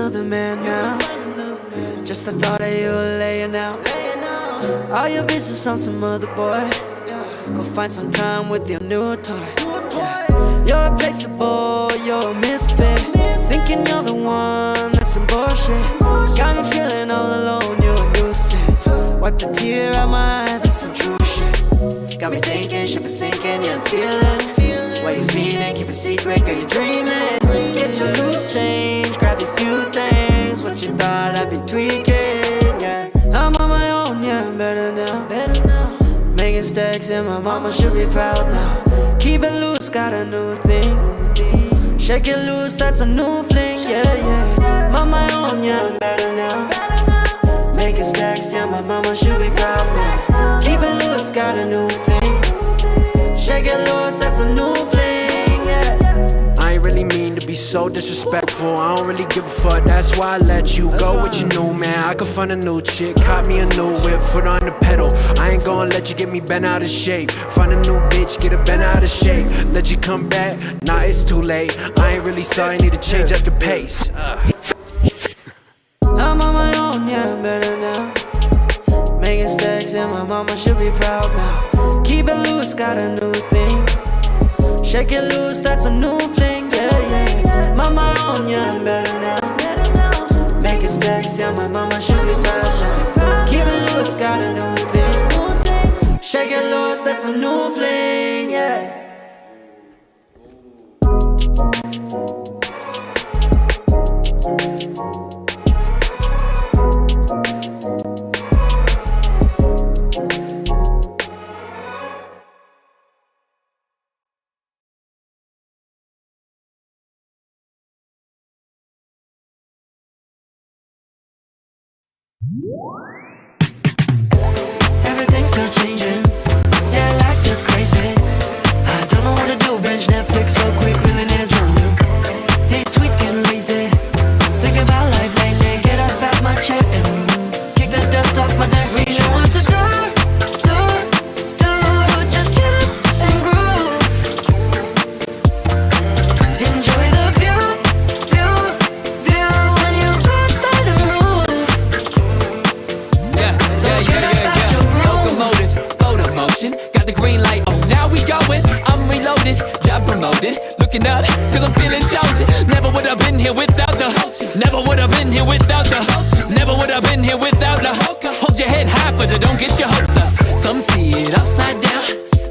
another man now. Just the thought of you laying out. All your business on some other boy. Go find some time with your new toy. You're replaceable, you're a misfit. Thinking you're the one, that's some bullshit. Got me feeling all alone, you're a nuisance. Wipe the tear out my eye, that's some true shit. Got me thinking, ship is sinking, yeah I'm feeling. Why you feeling, keep a secret, girl you dreaming. Get your loose change, grab your few things. What you thought I'd be tweaking, yeah. I'm on my own, yeah I'm better now. Making stacks and my mama should be proud now. Keep it loose, got a new thing. Shake it loose, that's a new fling, yeah. I'm on my own, yeah I'm better now. Making stacks, yeah my mama should be proud now. Keep it loose, got a new thing. Shake it loose, that's a new fling, yeah. I ain't really mean to be so disrespectful. I don't really give a fuck, that's why I let you go with your new man. I could find a new chick, caught me a new whip, foot on the pedal. I ain't gonna let you get me bent out of shape. Find a new bitch, get her bent out of shape. Let you come back, nah it's too late. I ain't really sorry, need to change up the pace. I'm on my own, yeah I'm better now. Making stacks and my mama should be proud now. Keep it loose, got a new thing. Shake it loose, that's a new fling, yeah. I'm on my own, yeah I'm better now. Making stacks, yeah my mama should be proud now. Keep it loose, got a new thing. Shake it loose, that's a new fling, yeah. Everything's still changing. Yeah, life feels crazy. I don't know what to do. Binge Netflix so quick, millionaires run you. These tweets getting lazy. Think about life lately. Get up out my chair and move. Kick the dust off my neck. We know what to do. Just get up and groove. Enjoy the view. When you go outside and move. Locomotive, photo motion. Got the green light, oh now we going. I'm reloaded, job promoted. Looking up, cause I'm feeling chosen. Never would have been here without the Never would have been here without the Never would have been here without the Hold your head high for the don't get your hopes up. Some see it upside down,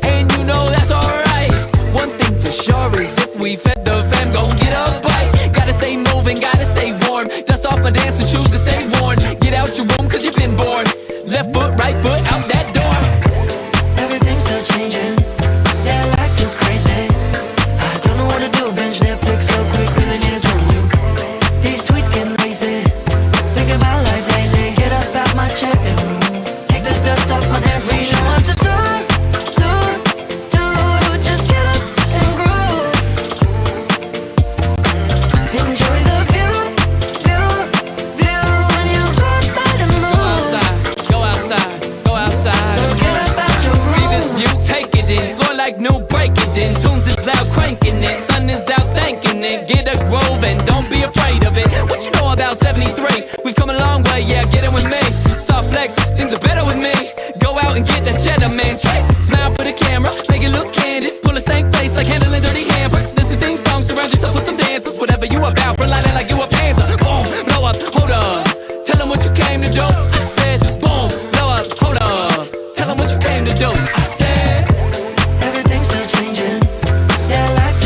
and you know that's alright. One thing for sure is if we fed the fam, gon' get a bite. Gotta stay moving, gotta stay warm. Dust off my dance and choose to stay worn. Get out your room cause you've been bored. Left foot, right foot, out that door. Everything's still changing. Yeah, life feels crazy. I don't know what to do. Binge Netflix so quick, millionaires run you. These tweets getting lazy. Think about life lately. Get up out my chair and move. Kick the dust off my dance. We know what to do. Just get up and groove. Enjoy the view. When you go outside and move. Go outside. So get up out your room. See this view, take it in. Floor like new, break it in. Tunes is loud, cranking it. Sun is out, thanking it. Get a grove and don't be afraid of it. What you know about 73? We've come a long way, yeah, get it with me. Soft flex, things are better with me. Go out and get that cheddar, man. Trace, smile for the camera, make it look candid. Pull a stank face like handling dirty hampers. This is theme song, surround yourself with some dancers. Whatever you about, run like you a panther. Boom, blow up, hold up. Tell them what you came to do. I said, boom, blow up, hold up. Tell them what you came to do. I said, everything's still changing. Yeah, life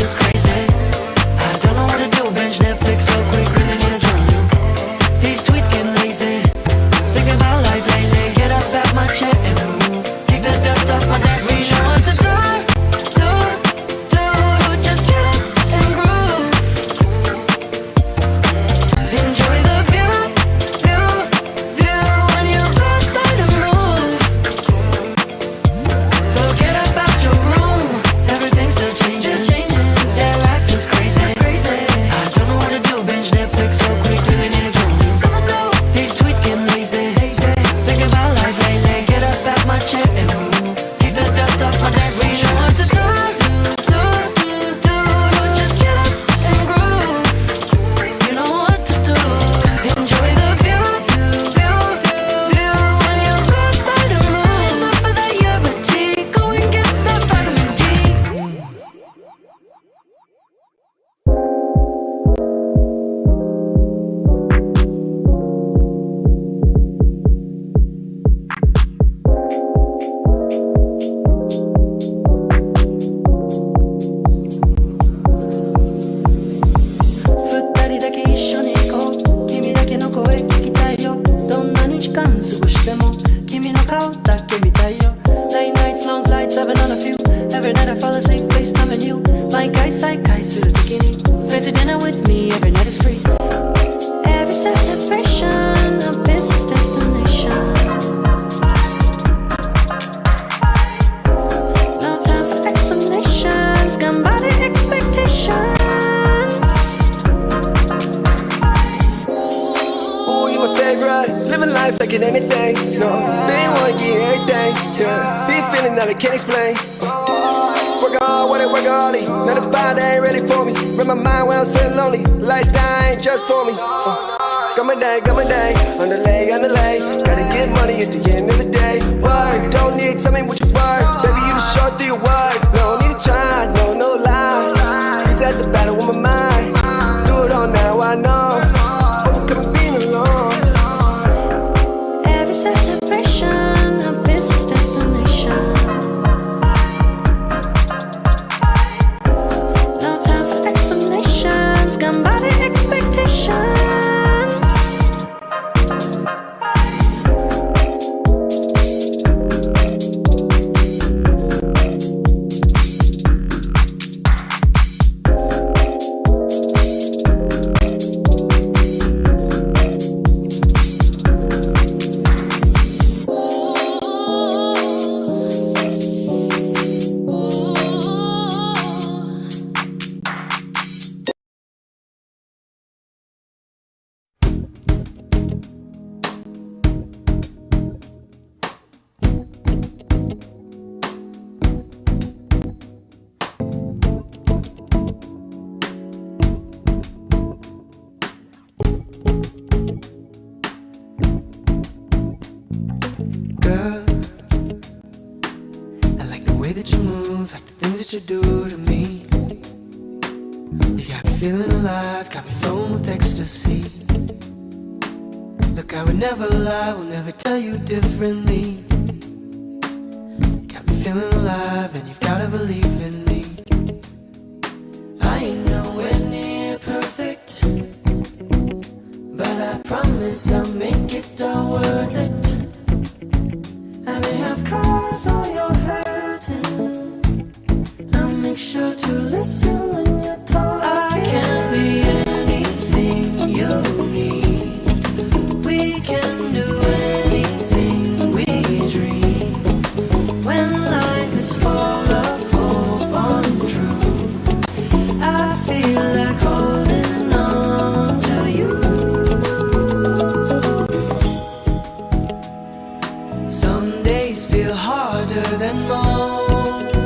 Some days feel harder than most.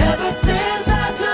Ever since I took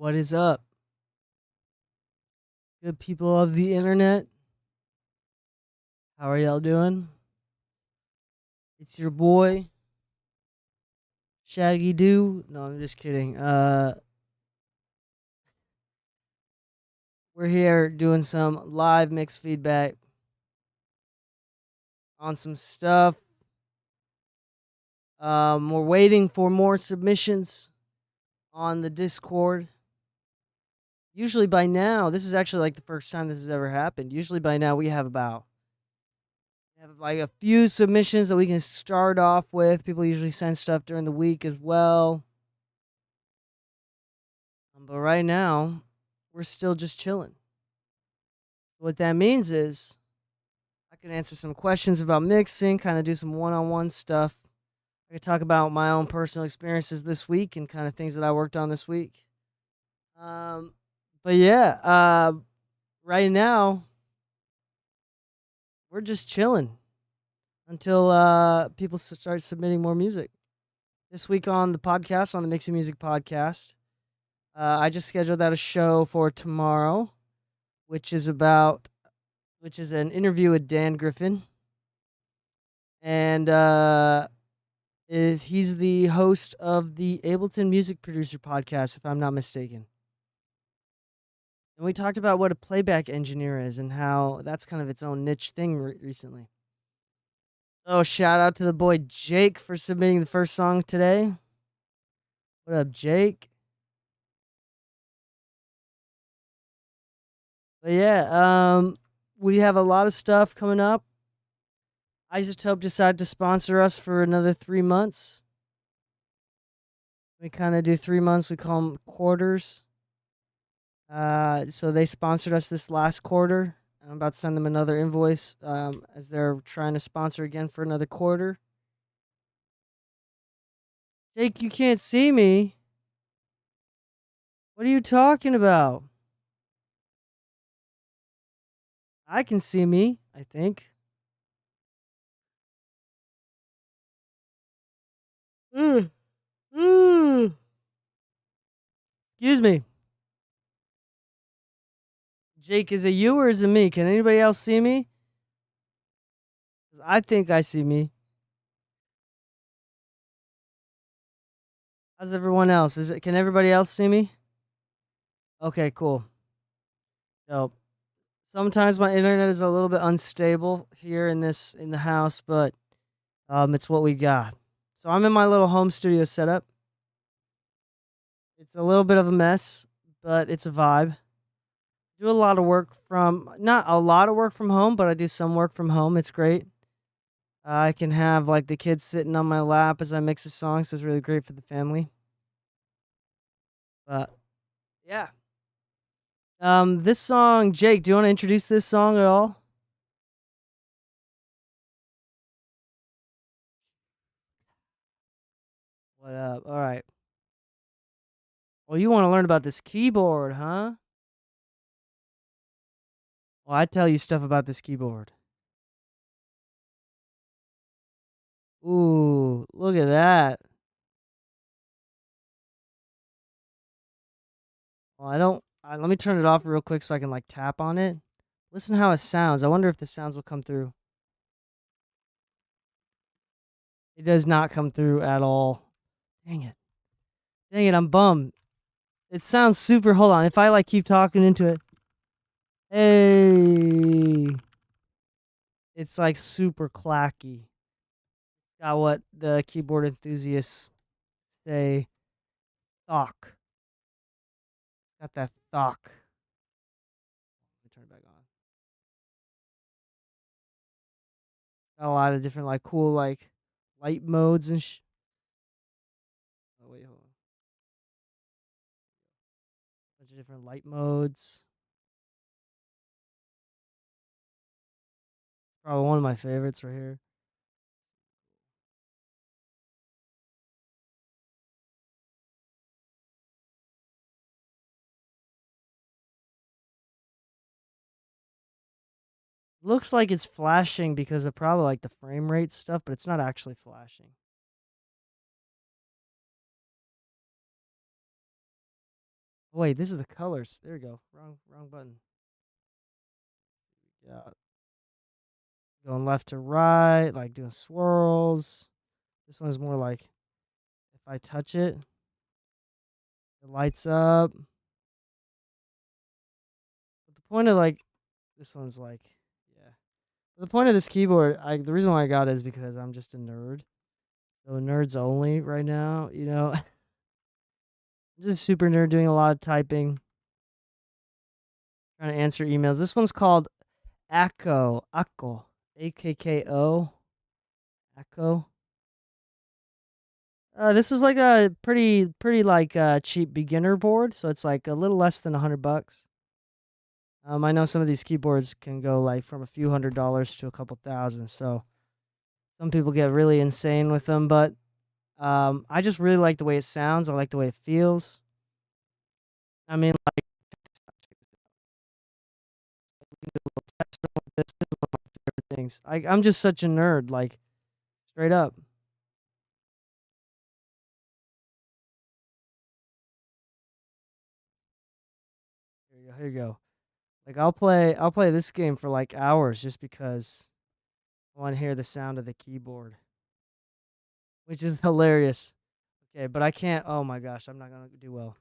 What is up, good people of the internet? How are y'all doing? It's your boy, Shaggy Doo. No, I'm just kidding. We're here doing some live mix feedback on some stuff. We're waiting for more submissions on the Discord. Usually by now, this is actually like the first time this has ever happened. Usually by now we have like a few submissions that we can start off with. People usually send stuff during the week as well. But right now, we're still just chilling. What that means is I can answer some questions about mixing, kind of do some one-on-one stuff. I could talk about my own personal experiences this week and kind of things that I worked on this week. But yeah, right now we're just chilling until people start submitting more music. This week on the podcast, on the Mixing Music podcast, I just scheduled out a show for tomorrow, which is an interview with Dan Griffin, and he's the host of the Ableton Music Producer podcast, if I'm not mistaken. And we talked about what a playback engineer is and how that's kind of its own niche thing recently. Oh, shout out to the boy Jake for submitting the first song today. What up, Jake? But yeah, we have a lot of stuff coming up. Isotope decided to sponsor us for another 3 months. We kind of do 3 months. We call them quarters. So they sponsored us this last quarter. I'm about to send them another invoice as they're trying to sponsor again for another quarter. Jake, you can't see me. What are you talking about? I can see me, I think. Excuse me. Jake, is it you or is it me? Can anybody else see me? I think I see me. How's everyone else? Can everybody else see me? Okay, cool. So sometimes my internet is a little bit unstable here in the house, but it's what we got. So I'm in my little home studio setup. It's a little bit of a mess, but it's a vibe. Do a lot of work not a lot of work from home, but I do some work from home. It's great. I can have like the kids sitting on my lap as I mix a song, so it's really great for the family. But yeah. This song, Jake, do you want to introduce this song at all? What up? All right. Well, you want to learn about this keyboard, huh? Well, I tell you stuff about this keyboard. Ooh, look at that. Well, let me turn it off real quick so I can like tap on it. Listen how it sounds. I wonder if the sounds will come through. It does not come through at all. Dang it. Dang it, I'm bummed. It sounds super. Hold on. If I like keep talking into it. Hey. It's like super clacky. Got what the keyboard enthusiasts say. Thock. Got that thock. Let me turn it back on. Got a lot of different like cool like light modes and oh wait, hold on. Bunch of different light modes. Probably one of my favorites right here. Looks like it's flashing because of probably like the frame rate stuff, but it's not actually flashing. Oh, wait, this is the colors. There we go. Wrong button. Yeah. Going left to right, like doing swirls. This one's more like if I touch it, it lights up. But the point of like this one's like, yeah. The point of this keyboard, the reason why I got it is because I'm just a nerd. So nerds only right now, you know. I'm just a super nerd doing a lot of typing. Trying to answer emails. This one's called Akko. Akko. Akko. This is like a pretty like cheap beginner board, so it's like a little less than $100. I know some of these keyboards can go like from a few $100s to a couple thousand, so some people get really insane with them, but I just really like the way it sounds. I like the way it feels. I mean, like, this is one of my favorite things. I'm just such a nerd, like straight up. Here you go. Like I'll play this game for like hours just because I want to hear the sound of the keyboard, which is hilarious. Okay, but I can't. Oh my gosh, I'm not gonna do well.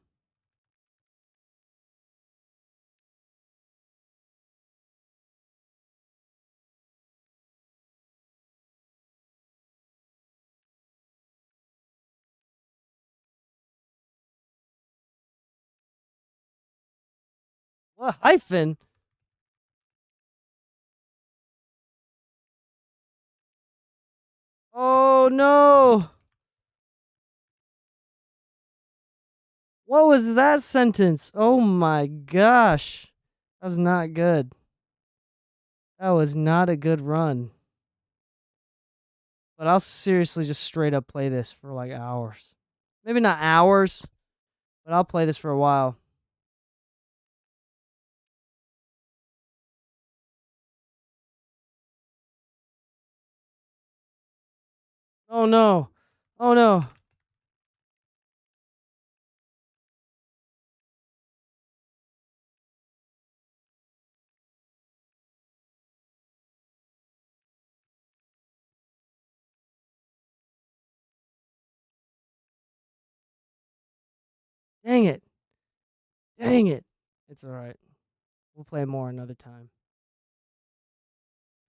What hyphen? Oh no! What was that sentence? Oh my gosh, that was not good. That was not a good run. But I'll seriously just straight up play this for like hours. Maybe not hours, but I'll play this for a while. Oh no. Oh no. Dang it. Dang it. It's alright. We'll play more another time.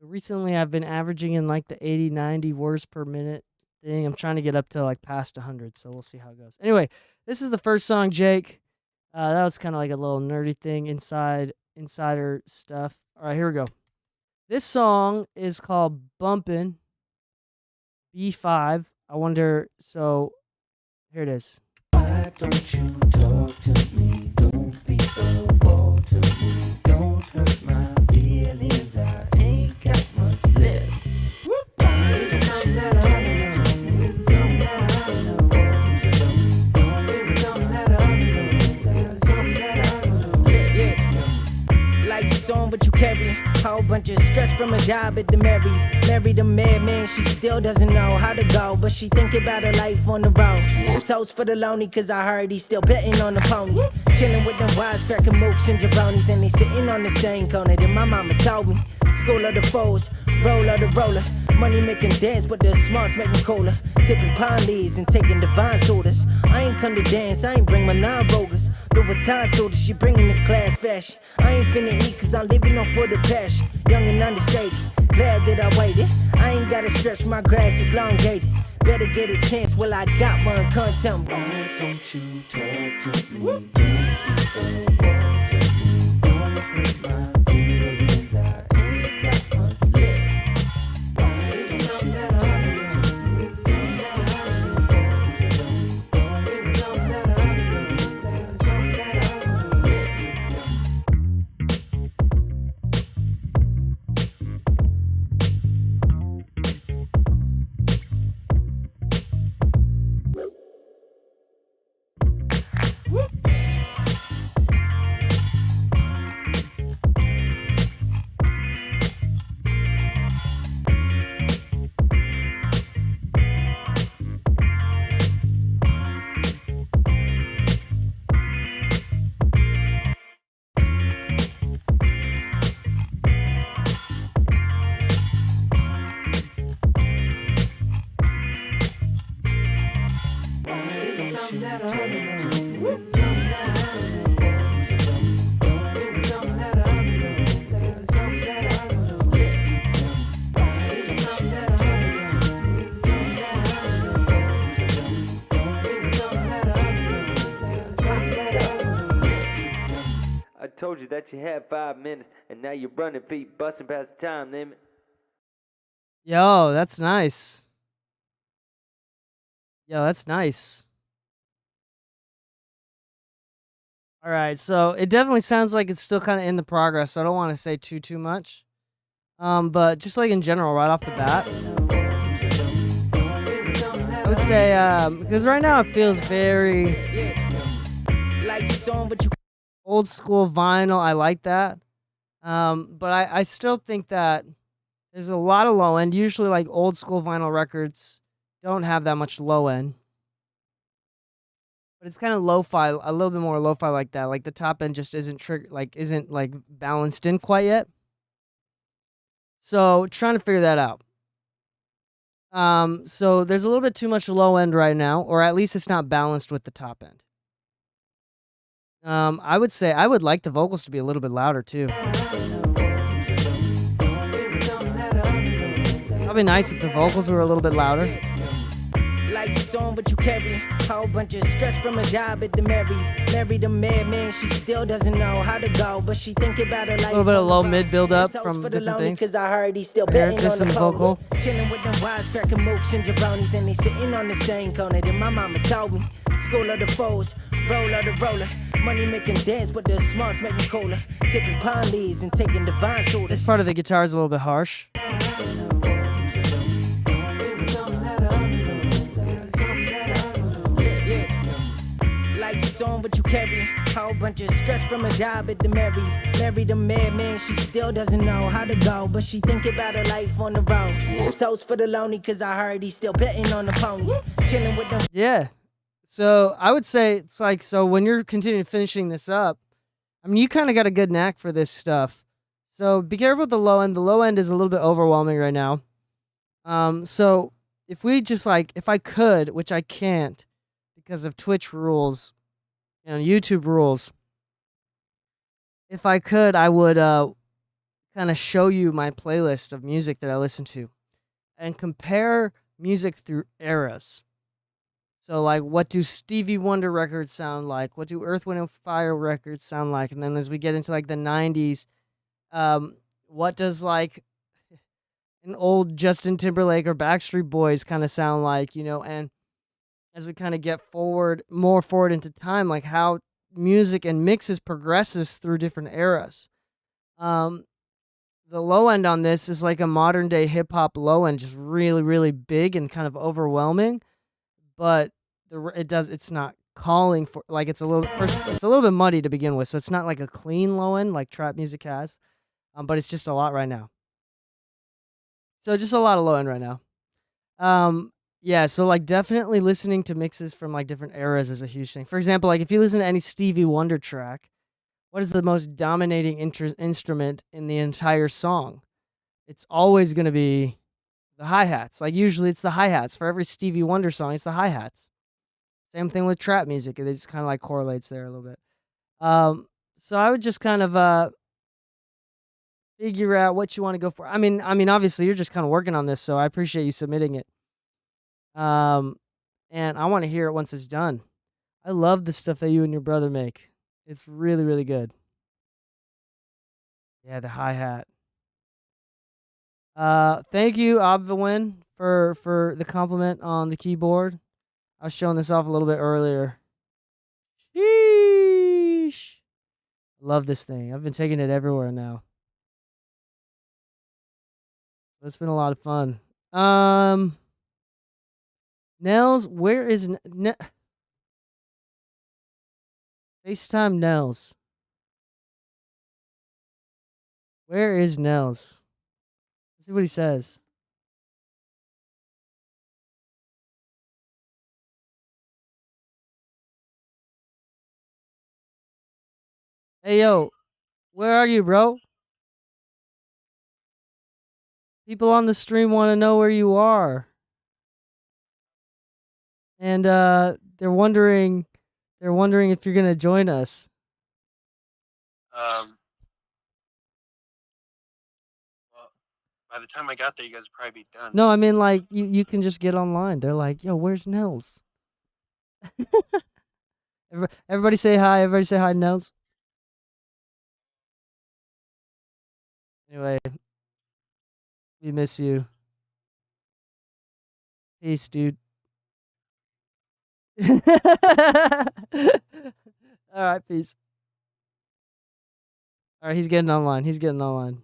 But recently, I've been averaging in like the 80, 90 words per minute thing. I'm trying to get up to like past 100, so we'll see how it goes. Anyway, this is the first song, Jake. That was kind of like a little nerdy thing, insider stuff. All right, here we go. This song is called Bumpin' B5. I wonder, so here it is. Why don't you talk to me? Don't be a wall to me. Don't hurt my feelings. I ain't got much left. It's something that I don't know. It's something that I don't know. It's something that I don't know. It's something that I don't know. Yeah. Like the song what you carry. Whole bunch of stress from a job at the Mary. Married a madman, she still doesn't know how to go, but she think about her life on the road. Toast for the lonely, cause I heard he's still betting on the ponies. Chilling with them wisecracking mooks and jabronis, and they sitting on the same corner that my mama told me. School of the foes, roll of the roller. Money making dance, but the smarts make me cooler. Sipping pine leaves and taking divine sodas. I ain't come to dance, I ain't bring my non-bogus. Louis Vuitton soda, she bringing the class fashion. I ain't finna eat cause I'm living off for the passion. Young and understated, glad that I waited. I ain't gotta stretch, my grass is elongated. Better get a chance, well I got one, can't tell me. Why don't you talk to me? Don't be a wall to me. Don't hurt my feelings. I ain't got much left. It's something that I don't know. It's something that I don't know. It's something that I don't know. It's something that I don't know. told you that you had 5 minutes, and now you're running feet, busting past the time limit. Yo, that's nice. Yo, that's nice. All right, so it definitely sounds like it's still kind of in the progress. So I don't want to say too much. But just like in general, right off the bat, I would say because right now it feels very Like song, but you old school vinyl. I like that. But I still think that there's a lot of low end. Usually, like old school vinyl records don't have that much low end. But it's kind of lo-fi, a little bit more lo-fi like that. Like the top end just isn't like balanced in quite yet. So trying to figure that out. So there's a little bit too much low end right now, or at least it's not balanced with the top end. I would say I would like the vocals to be a little bit louder too. Probably nice if the vocals were a little bit louder. like song, but you carry whole bunch of stress from a job at the Mary the madman. She still doesn't know how to go, but she think about it like A little bit of low mid build up from different things. Cause I heard he's still betting Just on the some vocal. Chilling with them wisecracking mooks and jabronis, and they sitting on the same corner that my mama told me. School of the foes, roll of the roller. Money making dance, but the smarts make me cooler. Sipping pine leaves and taking divine sodas. This part of the guitar is a little bit harsh. Like song, but you carry whole bunch of stress from a job at the Mary the madman. She still doesn't know how to go, but she think about her life on the road. Toast for the lonely, cause I heard he's still betting on the ponies. Chilling with them. Yeah. So I would say it's like, so when you're continuing finishing this up, I mean, you kind of got a good knack for this stuff. So be careful with the low end. The low end is a little bit overwhelming right now. So if we just like, if I could, which I can't because of Twitch rules and YouTube rules, if I could, I would kind of show you my playlist of music that I listen to and compare music through eras. So, like, what do Stevie Wonder records sound like? What do Earth, Wind, and Fire records sound like? And then as we get into, like, the 90s, what does, like, an old Justin Timberlake or Backstreet Boys kind of sound like, you know? And as we kind of get more forward into time, like, how music and mixes progresses through different eras. The low end on this is, like, a modern-day hip-hop low end, just really, really big and kind of overwhelming. But it's not calling for, like, it's a little bit muddy to begin with, so it's not like a clean low end like trap music has, but it's just a lot right now. So just a lot of low end right now. Yeah, so like definitely listening to mixes from like different eras is a huge thing. For example, like if you listen to any Stevie Wonder track, what is the most dominating instrument in the entire song? It's always going to be the hi-hats. Like usually it's the hi-hats. For every Stevie Wonder song, it's the hi-hats. Same thing with trap music. It just kind of like correlates there a little bit. So I would just kind of figure out what you want to go for. I mean, obviously you're just kind of working on this, so I appreciate you submitting it. And I want to hear it once it's done. I love the stuff that you and your brother make. It's really, really good. Yeah, the hi-hat. Thank you, Obvin, for the compliment on the keyboard. I was showing this off a little bit earlier. Sheesh. Love this thing. I've been taking it everywhere now. It's been a lot of fun. Nels, where is FaceTime Nels? Where is Nels? Let's see what he says. Hey, yo, where are you, bro? People on the stream want to know where you are. And they're wondering if you're going to join us. Well, by the time I got there, you guys would probably be done. No, I mean, like, you can just get online. They're like, yo, where's Nels? Everybody say hi. Everybody say hi, Nels. Anyway, we miss you. Peace, dude. All right, peace. All right, he's getting online. He's getting online.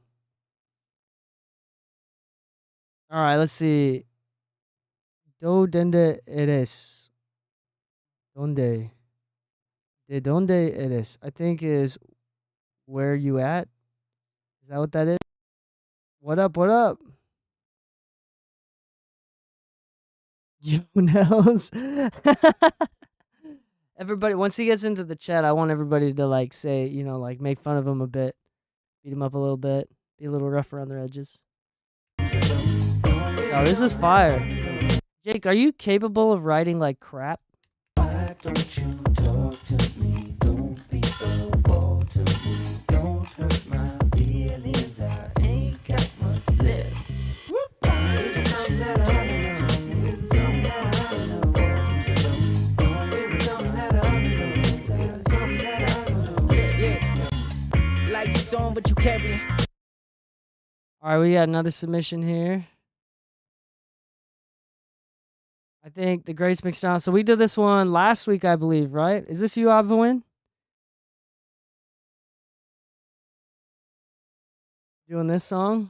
All right, let's see. ¿Dónde eres? ¿Dónde? ¿De dónde eres? I think is where you at? Is that what that is? What up? What up? You knows. Everybody, once he gets into the chat, I want everybody to like say, you know, like make fun of him a bit, beat him up a little bit, be a little rough around the edges. Oh, this is fire. Jake, are you capable of writing like crap? Why don't you talk to me? Don't be a wall to me. Don't hurt my feelings. I ain't got much left. It's something that I don't know. It's something that I don't know. It's something that I don't know. It's something that I don't know. Yeah. Life's on what you carry. All right, we got another submission here. I think the Grace McDonald. So we did this one last week, I believe, right? Is this you, Abwin? Doing this song?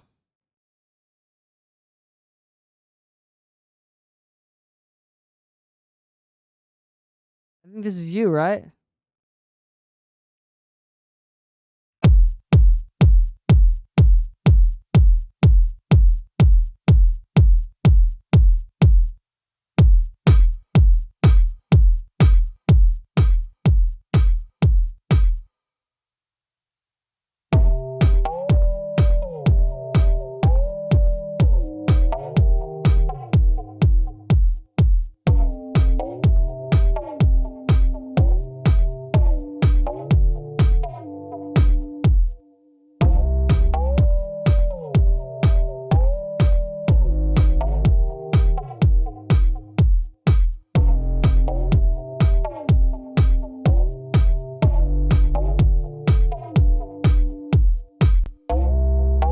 I think this is you, right?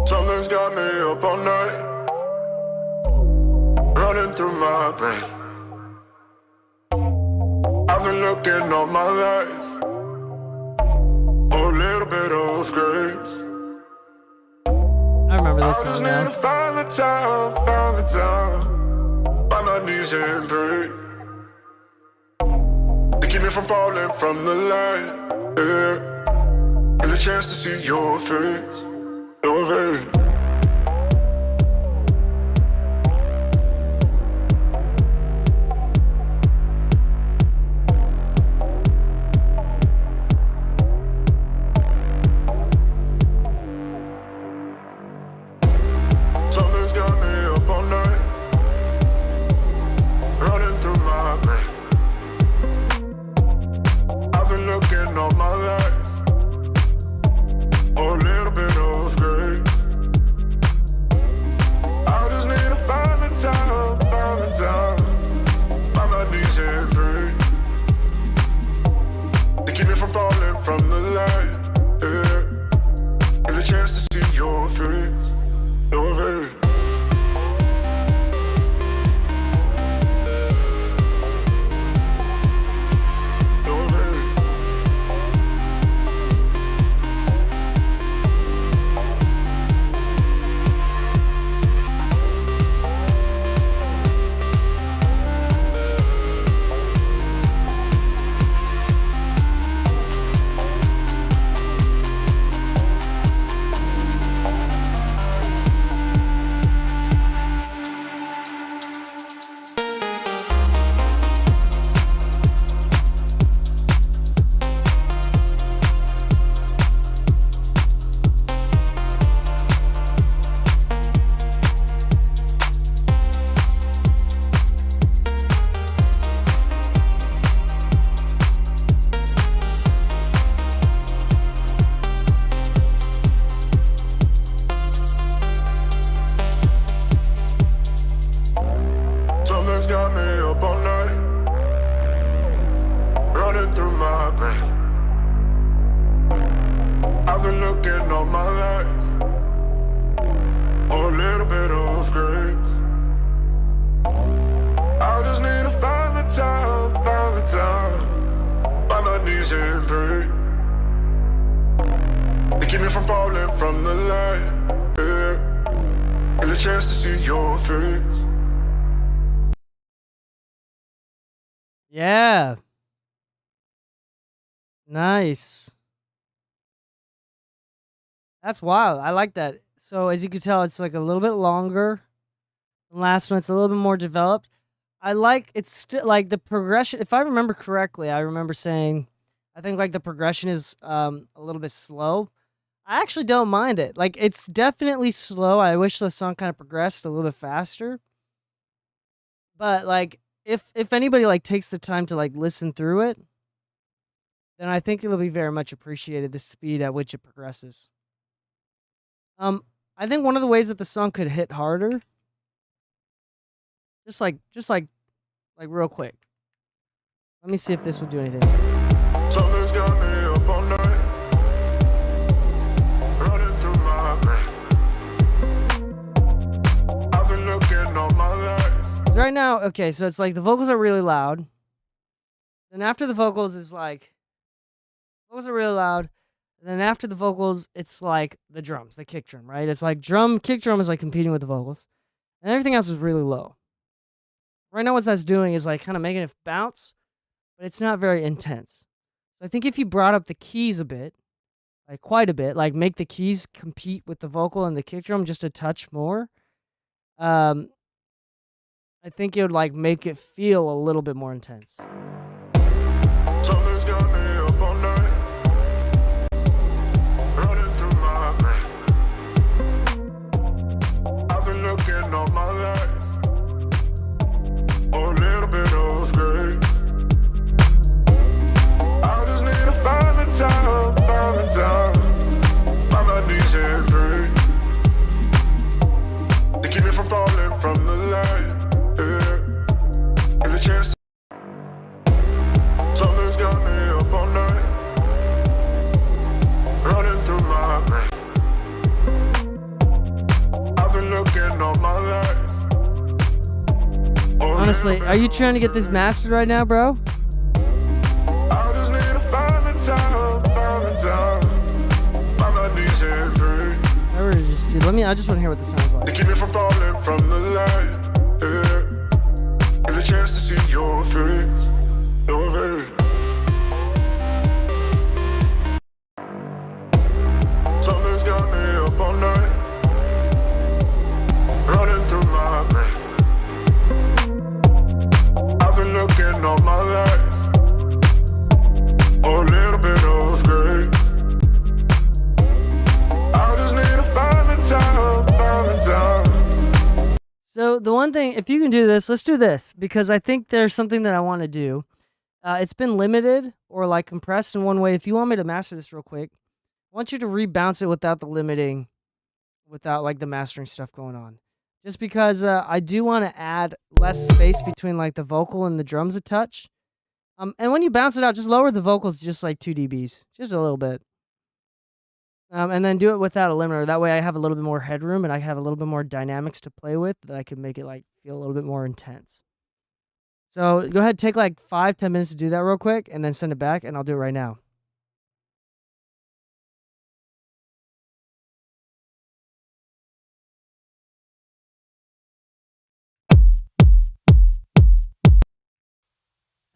Something's got me up all night, running through my brain. I've been looking all my life for a little bit of grace. I remember this I just song need to now. find the time, find my knees and pray to keep me from falling from the light. Yeah, give a chance to see your face, your face. Something's got me up all night, running through my brain. I've been looking all my life for a little bit of grace. from falling from the light. Yeah. Get a chance to see your face. Yeah. Nice. That's wild. I like that. So as you can tell, it's like a little bit longer. The last one, it's a little bit more developed. I like it's still like the progression. If I remember correctly, I remember saying, I think like the progression is a little bit slow. I actually don't mind it. Like it's definitely slow. I wish the song kind of progressed a little bit faster. But like if anybody like takes the time to like listen through it, then I think it'll be very much appreciated the speed at which it progresses. I think one of the ways that the song could hit harder, just like real quick. Let me see if this will do anything. Something's got me up all night, running through my brain. I've been looking all my life. 'Cause right now, okay, so it's like the vocals are really loud. Then after the vocals is like, vocals are really loud. And then after the vocals, it's like the drums, the kick drum, right? It's like kick drum is like competing with the vocals. And everything else is really low. Right now what that's doing is like kind of making it bounce, but it's not very intense. So I think if you brought up the keys a bit, like quite a bit, like make the keys compete with the vocal and the kick drum just a touch more, I think it would like make it feel a little bit more intense. Something's got me up all night, running through my brain. I've been looking all my life, or a little bit of gray. I just need to find the time, find my knees and pray. To keep me from falling from the light, yeah. Give a chance. Something's got me up all night, running through my brain. I've been looking all my life. Honestly, are you trying to get this mastered right now, bro? I just need to find the time, find my knees and pray. I just I just want to hear what this sounds To like. keep me from falling from the light, yeah. Give a chance to see your face, your face. Something's got me up all night, running through my brain. I've been looking all my life, or a little bit of gray. I just need to find the time, So the one thing, if you can do this, let's do this, because I think there's something that I want to do. It's been limited or like compressed in one way. If you want me to master this real quick, I want you to rebounce it without the limiting, without like the mastering stuff going on. Just because I do want to add less space between like the vocal and the drums a touch. And when you bounce it out, just lower the vocals just like 2 dBs, just a little bit. And then do it without a limiter. That way I have a little bit more headroom and I have a little bit more dynamics to play with that I can make it like feel a little bit more intense. So go ahead, take like 5-10 minutes to do that real quick and then send it back and I'll do it right now.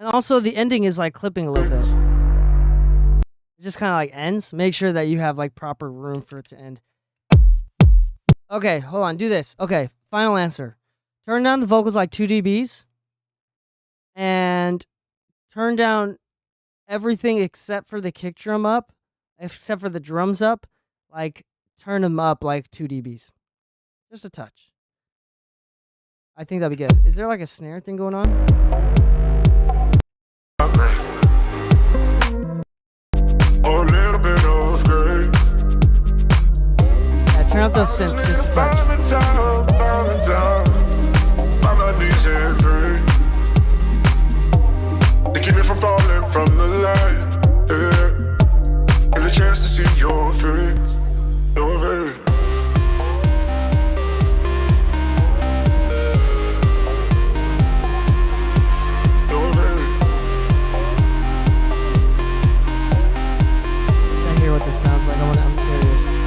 And also the ending is like clipping a little bit. It just kind of like ends. Make sure that you have like proper room for it to end. Okay, hold on. Do this. Okay, final answer. Turn down the vocals like 2 dBs. And turn down everything except for the kick drum up. Except for the drums up. Like, turn them up like 2 dBs. Just a touch. I think that'd be good. Is there like a snare thing going on? Or a little bit of gray. Yeah, turn up those synths just a touch. Find my knees and pray. To keep me from falling from the light, yeah. Give a chance to see your face, your face. Your face. I hear what this sounds like. I'm curious.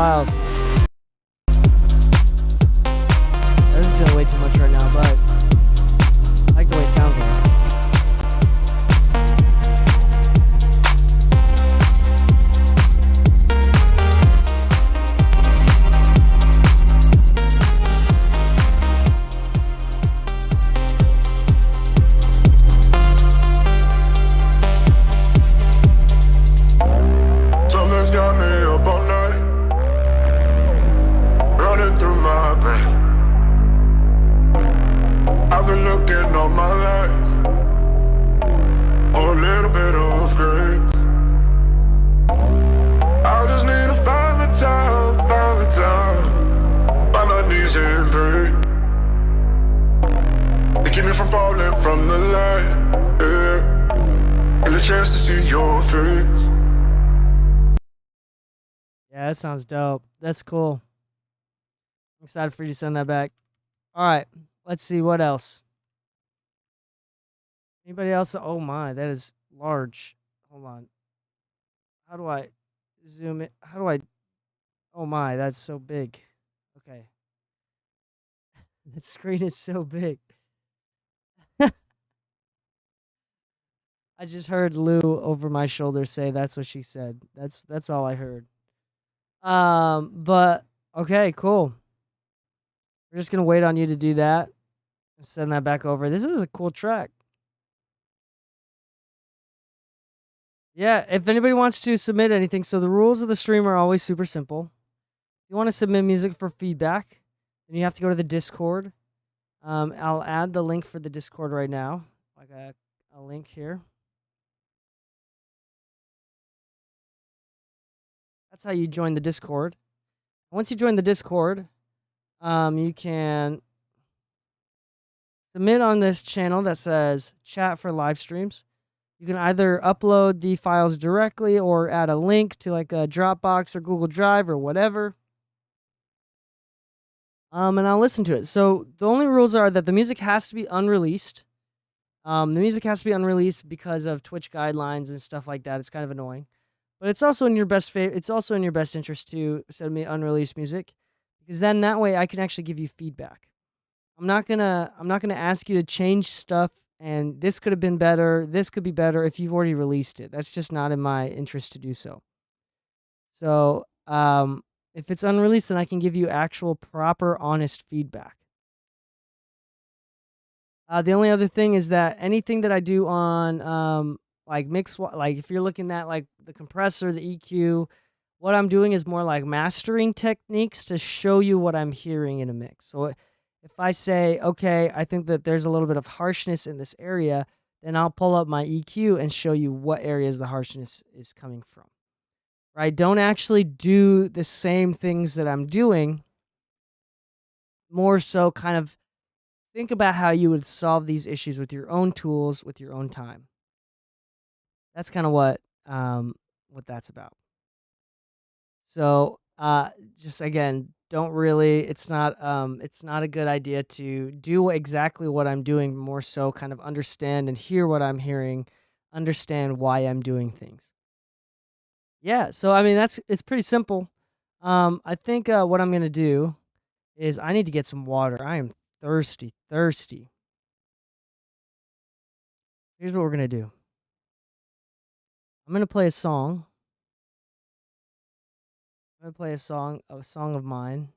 wild. This is doing way too much right now, but I like the way it sounds like. Something's got me up all night, running through my brain. I've been looking all my life for a little bit of grace. I just need to find the time, find my knees and pray. They keep me from falling from the light, yeah. Get a chance to see your face. Yeah, that sounds dope. That's cool. I'm excited for you to send that back. All right, let's see what else. Anybody else? Oh my, that is large. Hold on. How do I zoom in? How do I? Oh my, that's so big. Okay. The screen is so big. I just heard Lou over my shoulder say that's what she said. That's all I heard. But okay, cool. We're just gonna wait on you to do that and send that back over. This is a cool track. Yeah, if anybody wants to submit anything, so the rules of the stream are always super simple. If you want to submit music for feedback, then you have to go to the Discord. I'll add the link for the Discord right now, like a link here. That's how you join the Discord. Once you join the Discord, you can submit on this channel that says chat for live streams. You can either upload the files directly or add a link to like a Dropbox or Google Drive or whatever. And I'll listen to it. So the only rules are that the music has to be unreleased. The music has to be unreleased because of Twitch guidelines and stuff like that. It's kind of annoying. But it's also in your best interest to send me unreleased music, because then that way I can actually give you feedback. I'm not gonna ask you to change stuff and this could have been better, this could be better if you've already released it. That's just not in my interest to do so. So, if it's unreleased, then I can give you actual, proper, honest feedback. The only other thing is that anything that I do on, like if you're looking at like the compressor, the EQ, what I'm doing is more like mastering techniques to show you what I'm hearing in a mix. So if I say, okay, I think that there's a little bit of harshness in this area, then I'll pull up my EQ and show you what areas the harshness is coming from. Right? Don't actually do the same things that I'm doing. More so kind of think about how you would solve these issues with your own tools, with your own time. That's kind of what that's about. So, just again, it's not a good idea to do exactly what I'm doing, more so kind of understand and hear what I'm hearing, understand why I'm doing things. Yeah, so I mean, it's pretty simple. I think what I'm going to do is I need to get some water. I am thirsty. Here's what we're going to do. I'm going to play a song. I'm going to play a song of mine.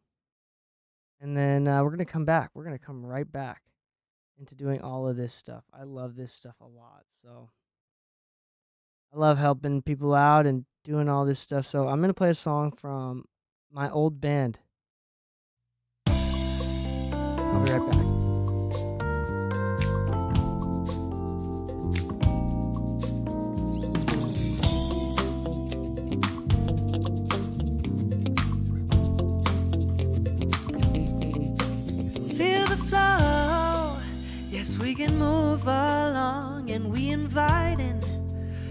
And then we're going to come back. We're going to come right back into doing all of this stuff. I love this stuff a lot. So I love helping people out and doing all this stuff. So I'm going to play a song from my old band. I'll be right back. Yes, we can move along and we inviting.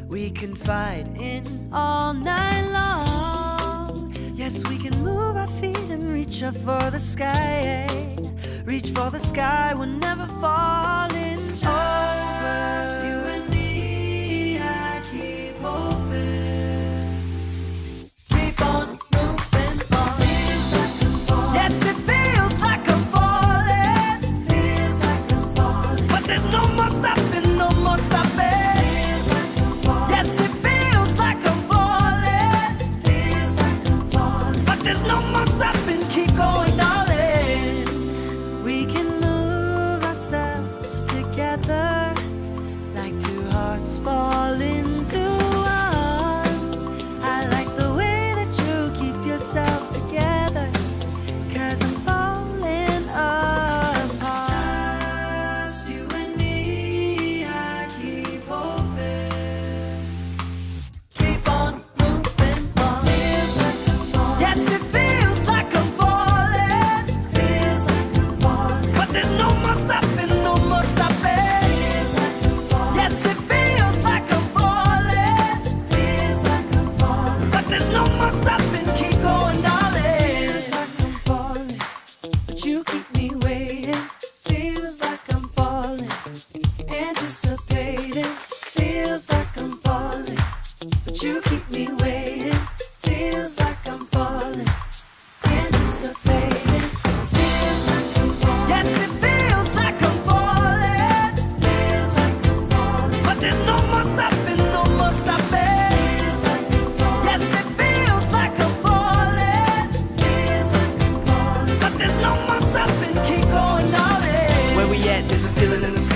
We confide in all night long. Yes, we can move our feet and reach up for the sky. Reach for the sky, we're never falling. Just you and me, I keep hoping. Keep on moving on.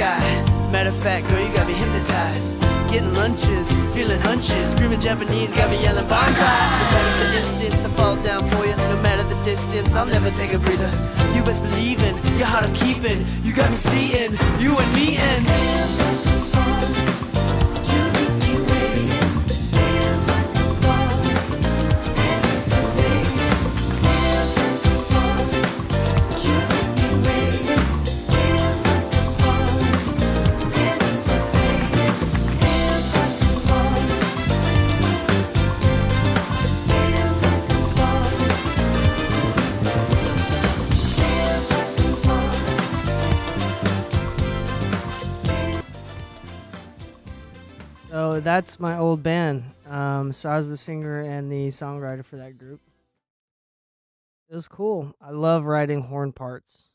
sky. Matter of fact, girl, you got me hypnotized. Getting lunches, feeling hunches. Screaming Japanese, got me yelling bonsai. No matter the distance, I fall down for you. No matter the distance, I'll never take a breather. You best believe in your heart I'm keeping. You got me seeing you and me and. So that's my old band. So I was the singer and the songwriter for that group. It was cool. I love writing horn parts.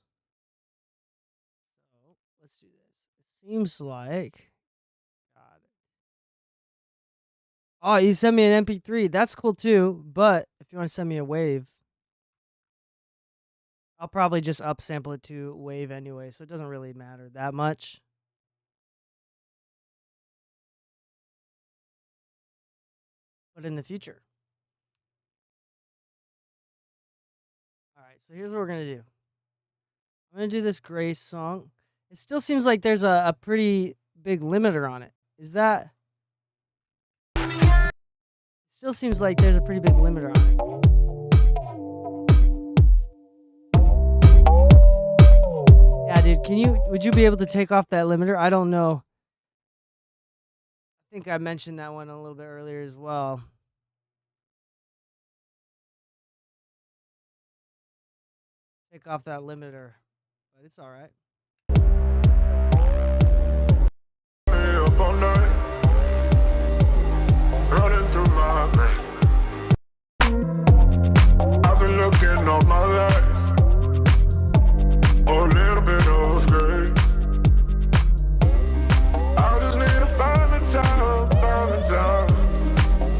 So let's do this. It seems like. God. Oh, you sent me an MP3. That's cool too. But if you want to send me a wave, I'll probably just upsample it to wave anyway. So it doesn't really matter that much. But in the future. Alright, so here's what we're going to do. I'm going to do this Grace song. It still seems like there's a pretty big limiter on it. Is that... It still seems like there's a pretty big limiter on it. Yeah, dude, would you be able to take off that limiter? I don't know. I think I mentioned that one a little bit earlier as well. Take off that limiter, but it's all right. Up all night, running through my brain. I've been looking all my life for a little bit of grace. I just need to find the time,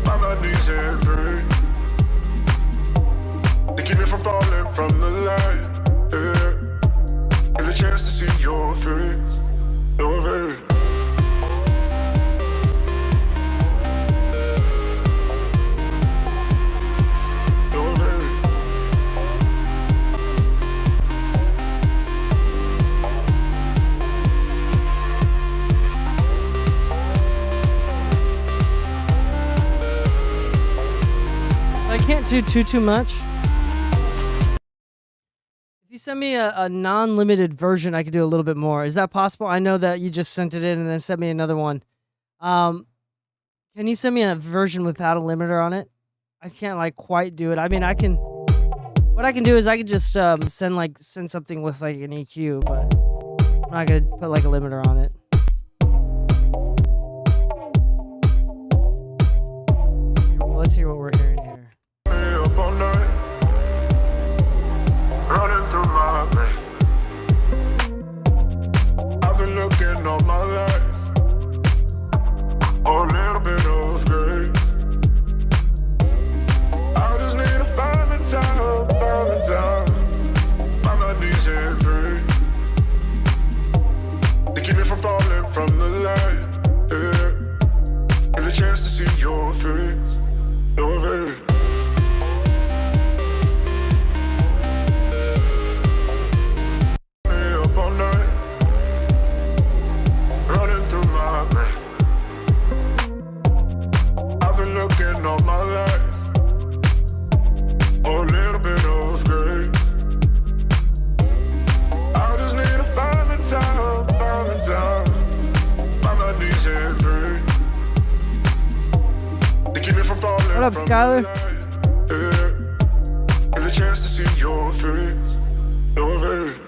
find my knees and pray to keep me from falling from the light. Yeah, give a chance to see your face, your face. I can't do too much. If you send me a non-limited version, I could do a little bit more. Is that possible? I know that you just sent it in and then sent me another one. Can you send me a version without a limiter on it? I can't like quite do it. I mean, what I can do is I could just send something with like an EQ, but I'm not gonna put like a limiter on it. Let's hear what we're hearing here. Up all night, running through my brain. I've been looking all my life for a little bit of grace. I just need to find the time, find my knees and pray to keep me from falling from the light. Yeah, give a chance to see your face, your face. All my life for a little bit of grace. I just need to find the time, find my knees and pray to keep me from falling. What up, Skylar? Yeah, give a chance to see your face, your face.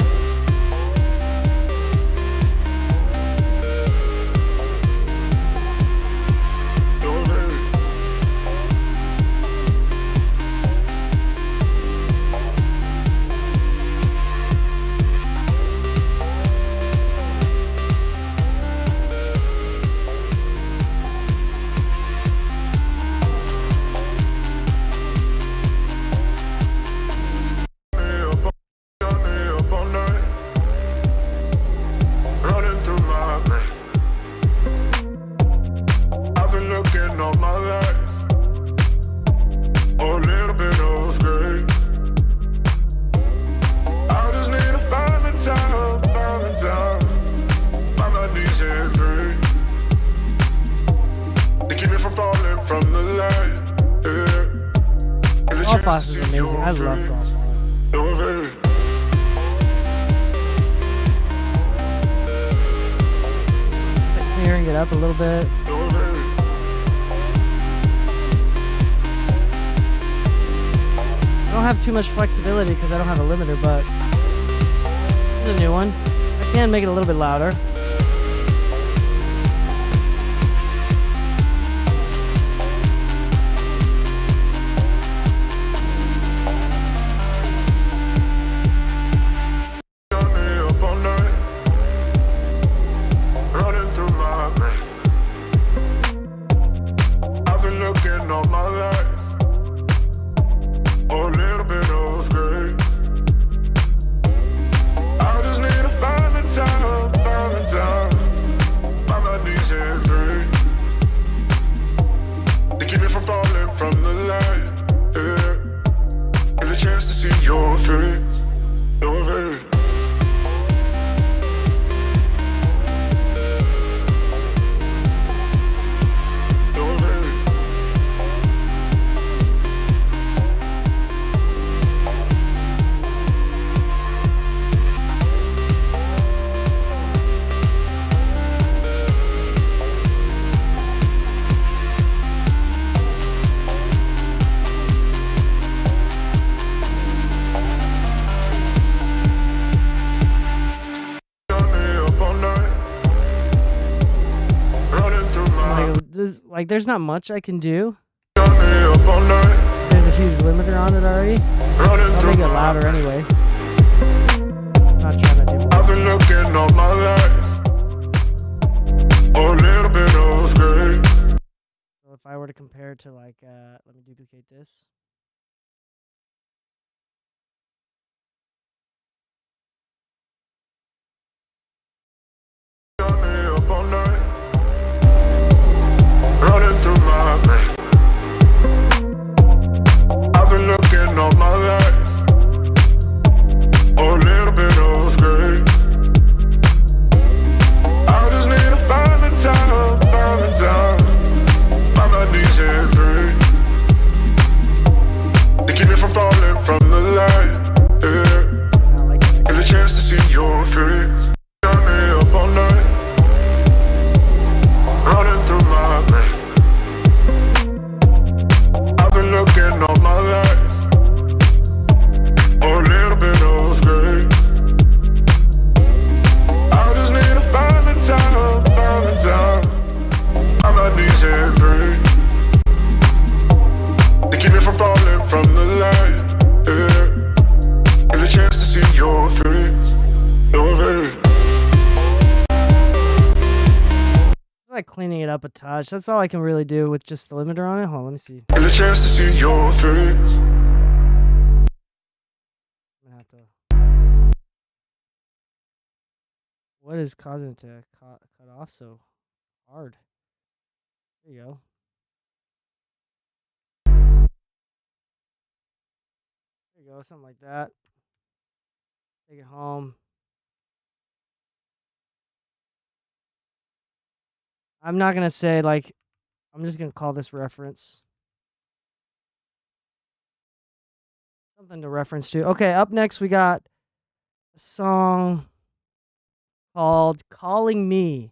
from the light. Yeah. Give a All chance Foss to is see amazing. your I love face. All Foss. Your face. Clearing it up a little bit. Your face. I don't have too much flexibility because I don't have a limiter, but this is a new one. I can make it a little bit louder. Got me up all night, running through my brain. I've been looking all my life, oh, a little bit of gray. I just need to find the time, find my knees and pray to keep me from falling from the light. Yeah, give a chance to see your face, your face. Your face. Got me up all night, running through my. There's not much I can do. Got me up all night, There's a huge limiter on it already. running I'll through make it my. louder anyway. I'm not trying to do more. I've been looking all my life, oh, a little bit of gray. So if I were to compare it to let me duplicate this. Got me up all night, running through my brain. I've been looking all my life, oh, a little bit of gray. I just need to find the time, find my knees and pray to keep me from falling from the light. Yeah, I like it. give a chance to see your face. Got me up all night, running through my brain. I've been looking all my life, oh, a little bit of gray. I just need to find the time, find my knees and pray to keep me from falling from the light. Yeah, give a chance to see your face, your face. I like cleaning it up a touch. That's all I can really do with just the limiter on it. Hold on, let me see. Give a chance to see your face. I'm gonna have to. What is causing it to cut off so hard? There you go. There you go, something like that. Take it home. I'm not gonna say I'm just gonna call this reference. Something to reference to. Okay, up next we got a song called Calling Me.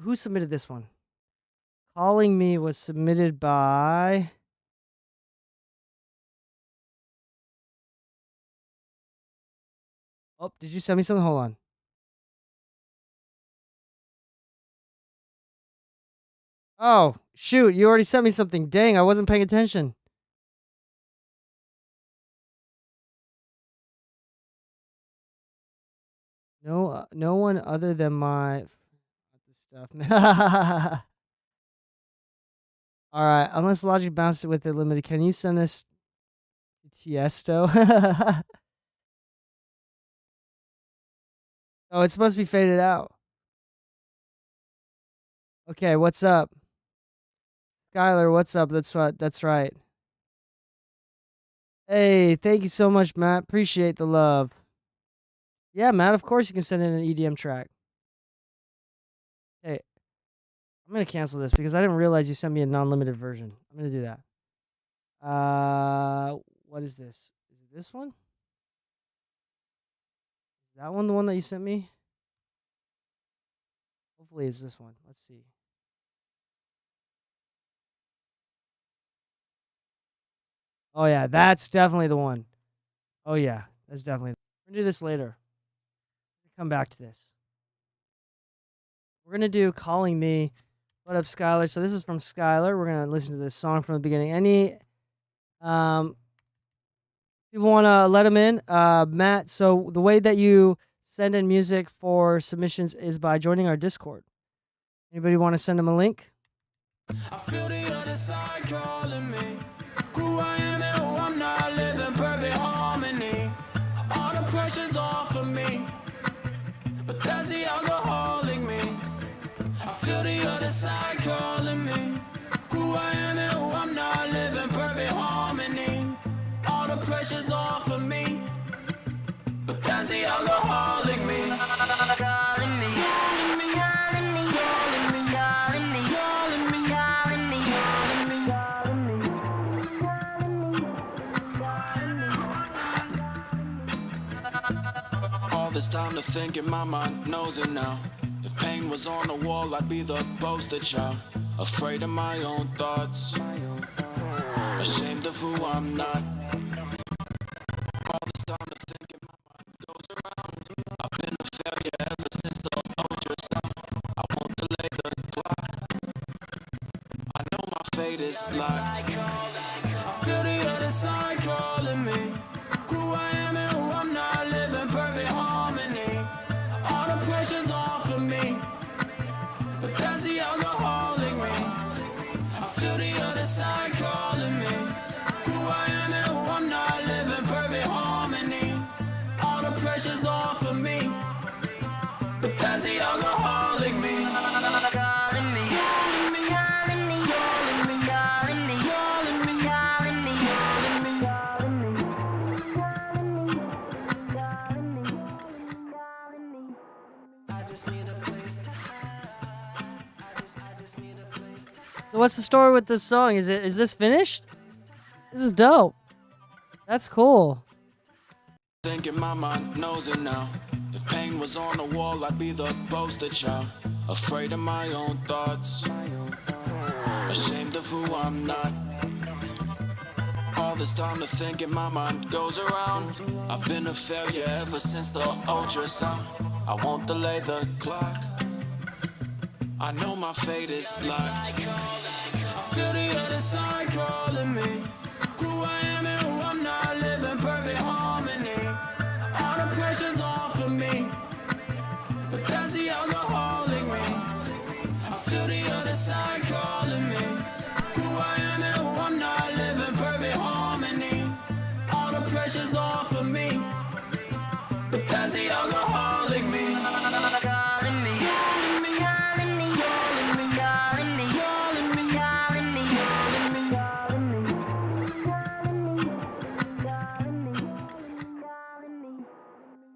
Who submitted this one? Calling Me was submitted by Oh, did you send me something? Hold on. Oh, shoot, you already sent me something. Dang, I wasn't paying attention. No one other than my stuff. All right, unless Logic bounced it with the limited, can you send this to Tiesto? Oh, it's supposed to be faded out. Okay, what's up? Skylar, what's up? That's right. Hey, thank you so much, Matt. Appreciate the love. Yeah, Matt, of course you can send in an EDM track. Hey, I'm gonna cancel this because I didn't realize you sent me a non-limited version. I'm gonna do that. What is this? Is it this one? Is that one the one that you sent me? Hopefully it's this one. Let's see. Oh yeah, that's definitely the one. Oh yeah, that's definitely. We're gonna do this later. Come back to this. We're gonna do "Calling Me." What up, Skylar? So this is from Skylar. We're gonna listen to this song from the beginning. Any people want to let them in? Matt. So the way that you send in music for submissions is by joining our Discord. Anybody want to send them a link? I feel the other side calling me. Who I am and who I'm not, living perfect harmony. All the pressure's off of me, but that's the alcoholic me. I feel the other side calling me. Who I am and who I'm not, living perfect harmony. All the pressure's off of me, but that's the alcoholic me. Calling me, calling me, calling me, calling me, calling me, calling me, calling me, calling me, calling me, calling me. All this time to think in my mind knows it now. If pain was on the wall, I'd be the poster child. Afraid of my own thoughts, ashamed of who I'm not. All this time to think in my mind goes around. I've been a failure ever since the ultrasound. I won't delay the clock. I know my fate is locked. I feel the other side calling me. Who I am and who I'm not, living perfect harmony. All the pressure's off of me, but that's the alcoholic me. I feel the other side calling me. Who I am and who I'm not, living perfect harmony. All the pressure's off of me, but that's the alcoholic me. Calling me, calling me, calling me, calling me, calling me, calling me, calling me, calling me, calling me, calling me, calling me. I just need a place to hide. I just need a place to hide. So what's the story with this song? Is this finished? This is dope. That's cool. Think in my mind knows it now. If pain was on the wall, I'd be the poster child. Afraid of my own thoughts, ashamed of who I'm not. All this time to think in my mind goes around. I've been a failure ever since the ultrasound. I won't delay the clock. I know my fate is locked. I feel the other side calling me. Who I am and who I'm not, living perfect harmony. All the pressure's off of me, but that's the alcoholic me. I feel the other side calling me. Who I am and who I'm not, living perfect harmony. All the pressure's off of me, but that's the alcoholic me. Calling me, calling me, calling me, calling me, calling me, calling me, calling me, calling me, calling me, calling me, calling me.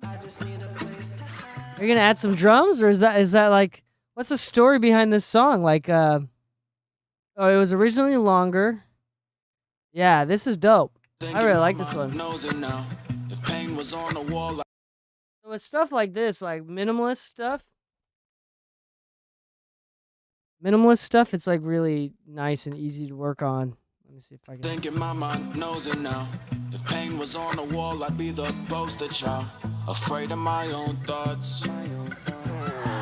I just need a place to hide. Are you gonna add some drums, or is that like what's the story behind this song? Like, oh, it was originally longer. Yeah, this is dope. I really like this one. Knows it now. If pain was on the wall, So with stuff like this, like minimalist stuff, it's like really nice and easy to work on. Let me see if I can. think in my mind knows it now. If pain was on the wall, I'd be the poster child. Afraid of my own thoughts,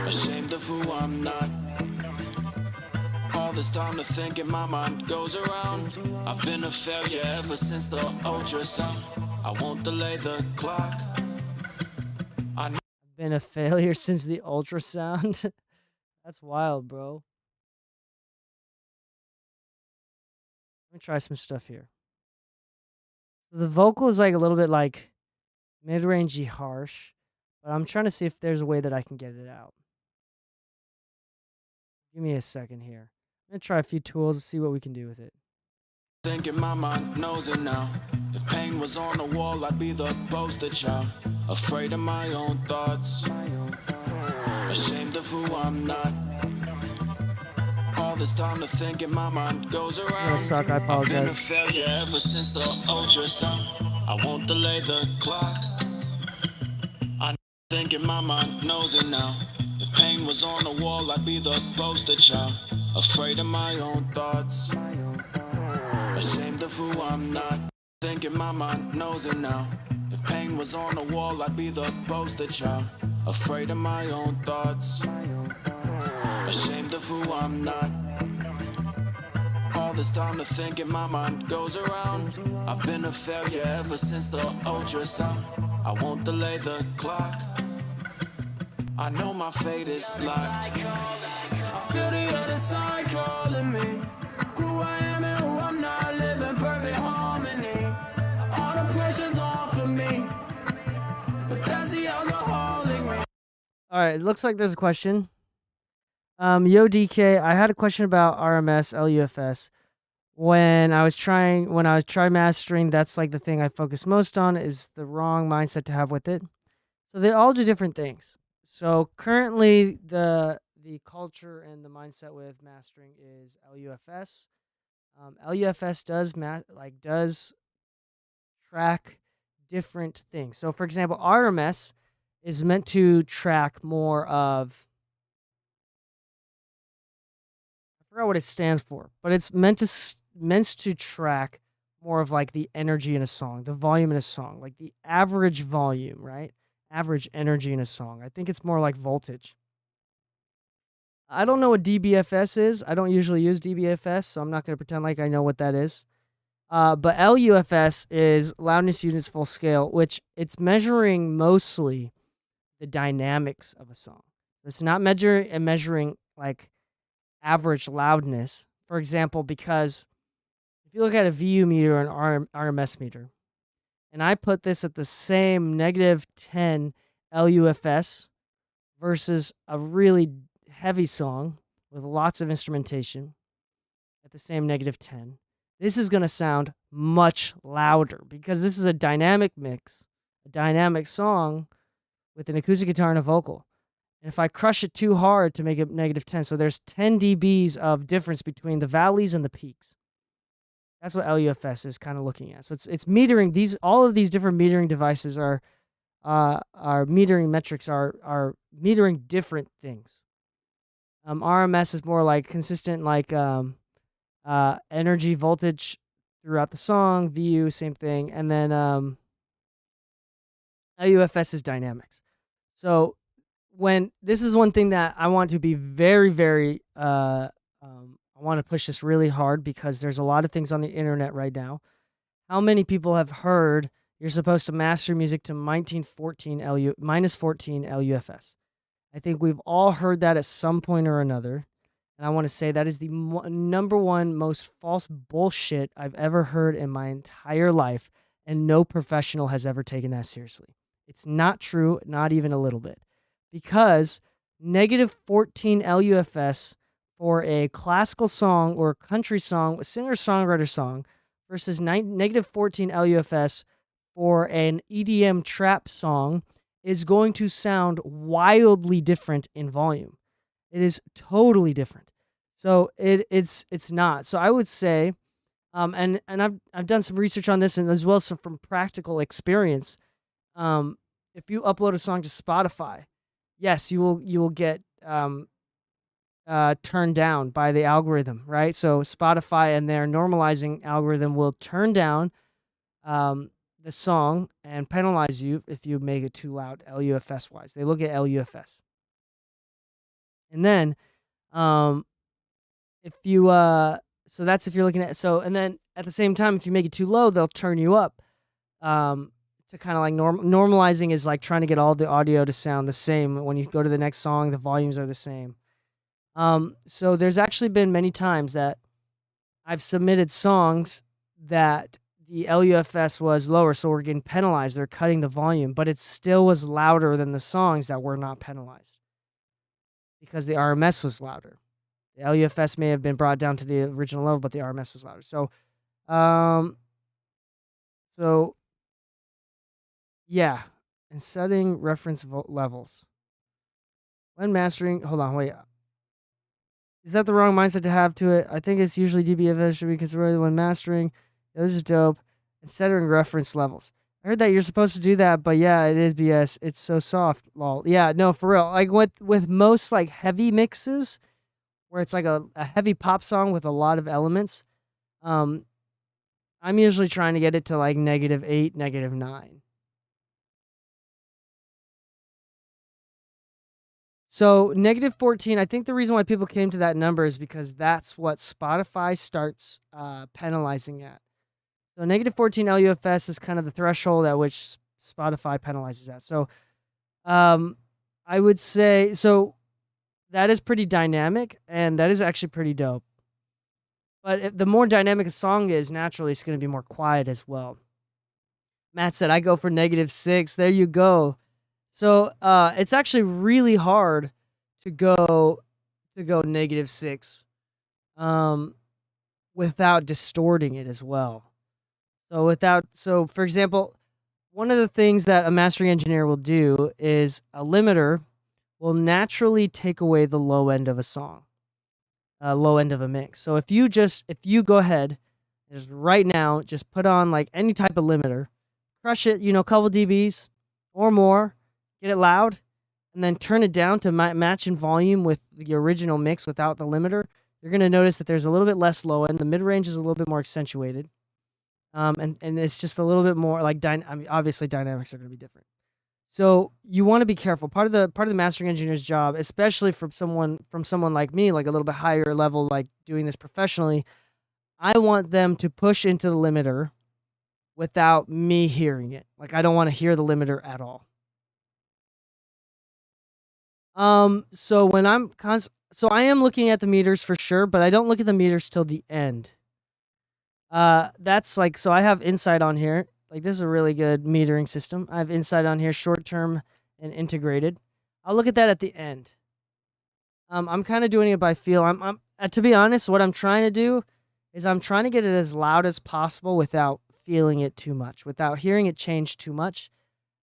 ashamed of who I'm not. All this time to think in my mind goes around. I've been a failure ever since the ultrasound. I won't delay the clock. I've been a failure since the ultrasound. That's wild, bro. Let me try some stuff here. The vocal is like a little bit like mid-rangey harsh, but I'm trying to see if there's a way that I can get it out. Give me a second here. I'm gonna try a few tools to see what we can do with it. Think in my mind knows it now. If pain was on the wall, I'd be the poster child. Afraid of my own thoughts, ashamed of who I'm not. this time to think and my mind goes around. It's gonna suck. I I've been a apologize. failure ever since the ultrasound. I won't delay the clock. I think in my mind knows it now. If pain was on the wall, I'd be the poster child. Afraid of my own thoughts, ashamed of who I'm not. Think in my mind knows it now. If pain was on the wall, I'd be the poster child. Afraid of my own thoughts, ashamed of who I'm not. All this time to think and my mind goes around. I've been a failure ever since the ultrasound. I won't delay the clock. I know my fate is locked. I feel the other side calling me. Who I am and who I'm not, living perfect harmony. All the pressure's off of me, but that's the alcoholic me. All right, it looks like there's a question. Yo DK, I had a question about RMS LUFS. When I was trying mastering, that's like the thing I focus most on is the wrong mindset to have with it. So they all do different things. So currently the culture and the mindset with mastering is LUFS. LUFS does track different things. So for example, RMS is meant to track more of, I forgot what it stands for, but it's meant to track more of like the energy in a song, the volume in a song, like the average volume, right? Average energy in a song. I think it's more like voltage. I don't know what DBFS is. I don't usually use DBFS, so I'm not going to pretend like I know what that is. But LUFS is loudness units full scale, which it's measuring mostly the dynamics of a song. It's not measuring like average loudness. For example, because if you look at a VU meter and RMS meter, and I put this at the same -10 LUFS versus a really heavy song with lots of instrumentation at the same -10, this is going to sound much louder because this is a dynamic mix, a dynamic song with an acoustic guitar and a vocal. And if I crush it too hard to make it -10, so there's 10 dBs of difference between the valleys and the peaks. That's what LUFS is kind of looking at. So it's metering these. All of these different metering devices are metering metrics are metering different things. RMS is more like consistent, like energy voltage throughout the song. VU, same thing, and then LUFS is dynamics. So when this is one thing that I want to be very, very I want to push this really hard because there's a lot of things on the internet right now. How many people have heard you're supposed to master music to -14 LUFS? I think we've all heard that at some point or another. And I want to say that is the number one most false bullshit I've ever heard in my entire life. And no professional has ever taken that seriously. It's not true, not even a little bit. Because -14 LUFS for a classical song or country song, a singer-songwriter song, versus -14 LUFS for an EDM trap song is going to sound wildly different in volume. It is totally different. So it's not. So I would say, and I've done some research on this and as well as from practical experience. If you upload a song to Spotify, yes, you will get turned down by the algorithm, right? So Spotify and their normalizing algorithm will turn down the song and penalize you if you make it too loud LUFS wise. They look at LUFS. And then if you so that's if you're looking at, so and then at the same time if you make it too low, they'll turn you up. To kind of like normalizing is like trying to get all the audio to sound the same. When you go to the next song, the volumes are the same. So there's actually been many times that I've submitted songs that the LUFS was lower, so we're getting penalized. They're cutting the volume, but it still was louder than the songs that were not penalized because the RMS was louder. The LUFS may have been brought down to the original level, but the RMS was louder. So, yeah, and setting reference levels. When mastering, hold on, wait. Is that the wrong mindset to have to it? I think it's usually DBFS should be considered when mastering. Yeah, this is dope. And centering reference levels. I heard that you're supposed to do that, but yeah, it is BS. It's so soft, lol. Yeah, no, for real. Like with most like heavy mixes, where it's like a heavy pop song with a lot of elements, I'm usually trying to get it to like -8, -9. So -14, I think the reason why people came to that number is because that's what Spotify starts penalizing at. So -14 LUFS is kind of the threshold at which Spotify penalizes at. So I would say, so that is pretty dynamic, and that is actually pretty dope. But the more dynamic a song is, naturally it's going to be more quiet as well. Matt said, I go for -6. There you go. So it's actually really hard to go -6 without distorting it as well. So for example, one of the things that a mastering engineer will do is a limiter will naturally take away the low end of a song, low end of a mix. So if you go ahead, just right now, just put on like any type of limiter, crush it, a couple dBs or more, get it loud, and then turn it down to match in volume with the original mix without the limiter, you're going to notice that there's a little bit less low end. The mid-range is a little bit more accentuated. And it's just a little bit more like, obviously dynamics are going to be different. So you want to be careful. Part of the mastering engineer's job, especially from someone like me, like a little bit higher level, like doing this professionally, I want them to push into the limiter without me hearing it. Like, I don't want to hear the limiter at all. So when so I am looking at the meters for sure, but I don't look at the meters till the end. That's like, so I have Insight on here. Like, this is a really good metering system. I have Insight on here, short term and integrated. I'll look at that at the end. I'm kind of doing it by feel. I'm to be honest, what I'm trying to do is I'm trying to get it as loud as possible without feeling it too much, without hearing it change too much.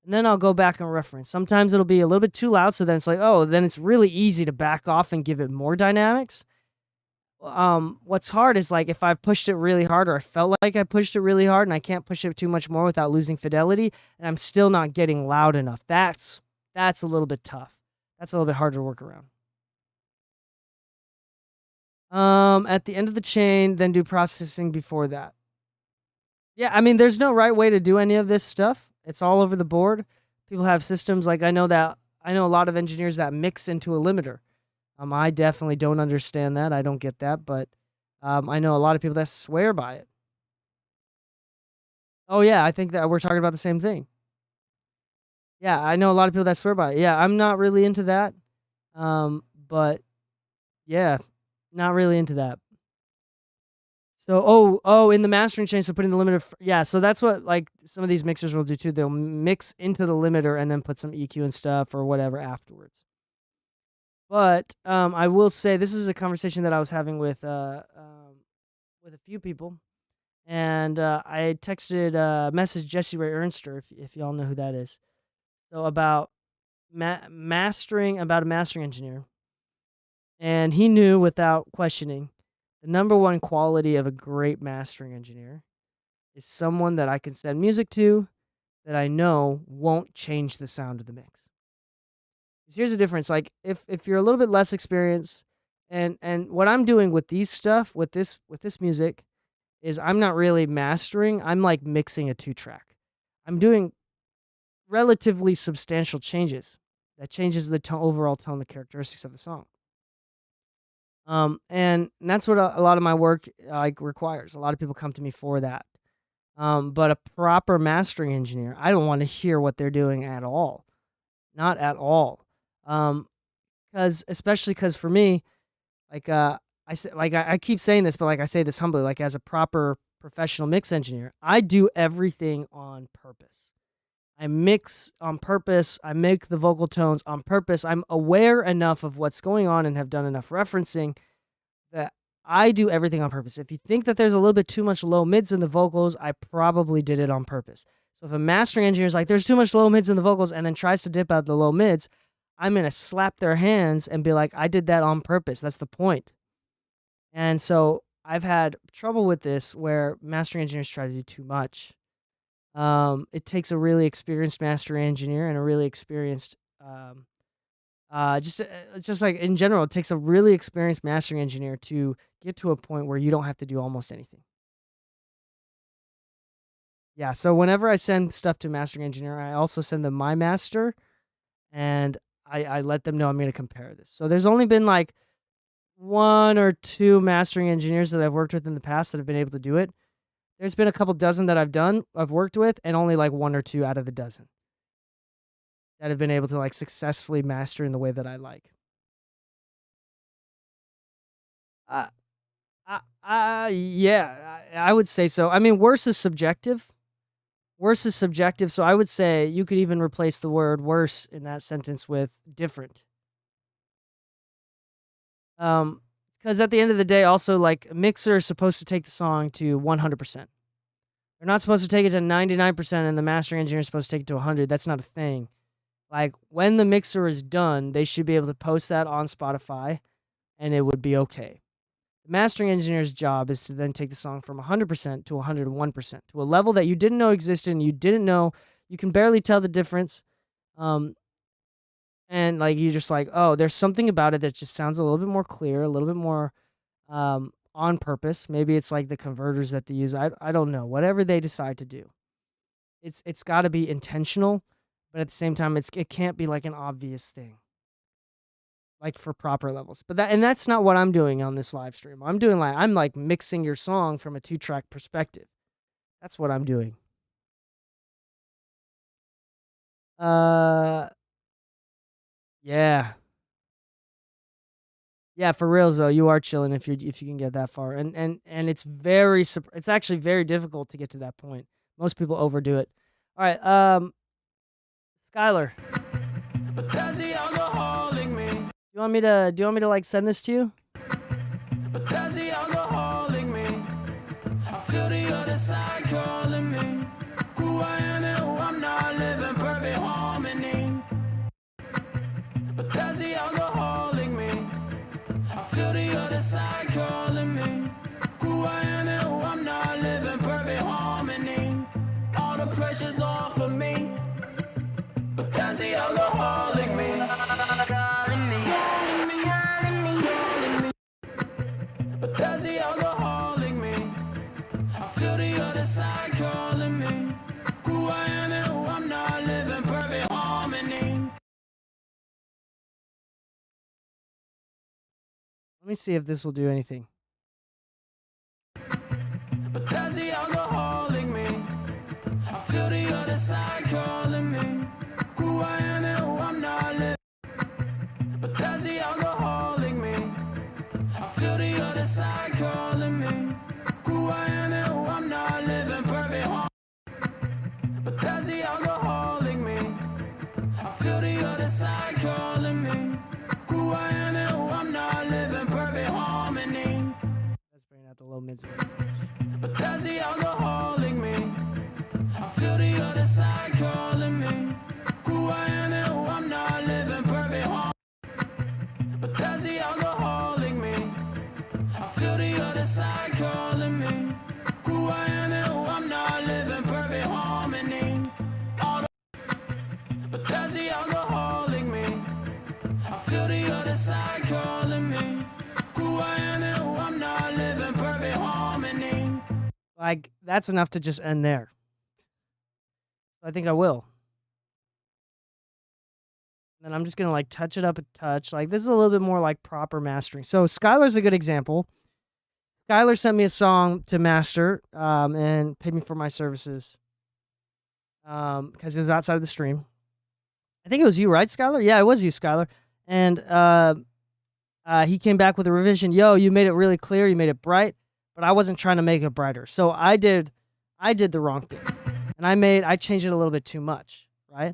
And then I'll go back and reference. Sometimes it'll be a little bit too loud, so then it's like, oh, then it's really easy to back off and give it more dynamics. What's hard is like if I've pushed it really hard, or I felt like I pushed it really hard and I can't push it too much more without losing fidelity, and I'm still not getting loud enough. That's a little bit tough. That's a little bit harder to work around. At the end of the chain, then do processing before that. Yeah, I mean, there's no right way to do any of this stuff. It's all over the board. People have systems like I know a lot of engineers that mix into a limiter. I definitely don't understand that. I don't get that, but I know a lot of people that swear by it. Oh yeah, I think that we're talking about the same thing. Yeah, I know a lot of people that swear by it. Yeah, I'm not really into that. But yeah, not really into that. So, in the mastering chain, so putting the limiter, yeah, so that's what, like, some of these mixers will do, too. They'll mix into the limiter and then put some EQ and stuff or whatever afterwards. But I will say, this is a conversation that I was having with a few people, and I messaged Jesse Ray Ernster, if y'all know who that is, so about mastering, about a mastering engineer, and he knew without questioning, the number one quality of a great mastering engineer is someone that I can send music to that I know won't change the sound of the mix. Here's the difference. Like, if you're a little bit less experienced, and what I'm doing with these stuff, with this music, is I'm not really mastering. I'm like mixing a 2-track. I'm doing relatively substantial changes that changes the overall tone, the characteristics of the song. And that's what a lot of my work requires. A lot of people come to me for that. But a proper mastering engineer, I don't want to hear what they're doing at all. Not at all. Especially because for me, like I keep saying this, but like I say this humbly, like as a proper professional mix engineer, I do everything on purpose. I mix on purpose. I make the vocal tones on purpose. I'm aware enough of what's going on and have done enough referencing that I do everything on purpose. If you think that there's a little bit too much low mids in the vocals, I probably did it on purpose. So if a mastering engineer is like, there's too much low mids in the vocals, and then tries to dip out the low mids, I'm going to slap their hands and be like, I did that on purpose. That's the point. And so I've had trouble with this where mastering engineers try to do too much. It takes a really experienced mastering engineer and a really experienced, it's just like in general, it takes a really experienced mastering engineer to get to a point where you don't have to do almost anything. Yeah, so whenever I send stuff to mastering engineer, I also send them my master, and I let them know I'm going to compare this. So there's only been like 1 or 2 mastering engineers that I've worked with in the past that have been able to do it. There's been a couple dozen that I've worked with, and only like 1 or 2 out of the dozen that have been able to like successfully master in the way that I like. Yeah, I would say so. I mean, worse is subjective. Worse is subjective, so I would say you could even replace the word worse in that sentence with different. Because at the end of the day, also, like, a mixer is supposed to take the song to 100%. They're not supposed to take it to 99%, and the mastering engineer is supposed to take it to 100. That's not a thing. Like, when the mixer is done, they should be able to post that on Spotify, and it would be okay. The mastering engineer's job is to then take the song from 100% to 101%, to a level that you didn't know existed, and you didn't know, you can barely tell the difference. And like you just like, oh, there's something about it that just sounds a little bit more clear, a little bit more on purpose. Maybe it's like the converters that they use. I don't know. Whatever they decide to do, it's got to be intentional, but at the same time, it can't be like an obvious thing, like for proper levels. But that's not what I'm doing on this live stream. I'm like mixing your song from a 2-track perspective. That's what I'm doing. Yeah. Yeah, for reals though, you are chilling if you can get that far, and it's it's actually very difficult to get to that point. Most people overdo it. All right, Skylar, do you want me to like send this to you? Pressure's off of me, but that's the alcoholic me. Calling me, but that's the alcoholic me. I feel the other side calling me. Who I am and who I'm not, living perfect harmony. Let me see if this will do anything. But that's the alcoholic me. I feel the other side calling me. Who I am and who I'm not living. But that's the alcoholic me. I feel the other side calling me. Who I am and who I'm not living perfect harmony. But that's the alcoholic me. I feel the other side calling me. Who I am and who I'm not living perfect harmony. Let's bring out the low mids. But that's the alcoholic me. I feel the other side calling me. Who I am and who I'm not, living perfect harmony. But that's the alcoholic me. I feel the other side calling me. Who I am and who I'm not, living perfect harmony. But that's the alcoholic me. I feel the other side calling me. Who I am and who I'm not, living perfect harmony. Like, that's enough to just end there. I think I will. And I'm just going to like touch it up a touch. Like, this is a little bit more like proper mastering. So Skylar's a good example. Skylar sent me a song to master and paid me for my services because it was outside of the stream. I think it was you, right, Skylar? Yeah, it was you, Skylar. And he came back with a revision. Yo, you made it really clear. You made it bright, but I wasn't trying to make it brighter. So I did the wrong thing. And I changed it a little bit too much, right?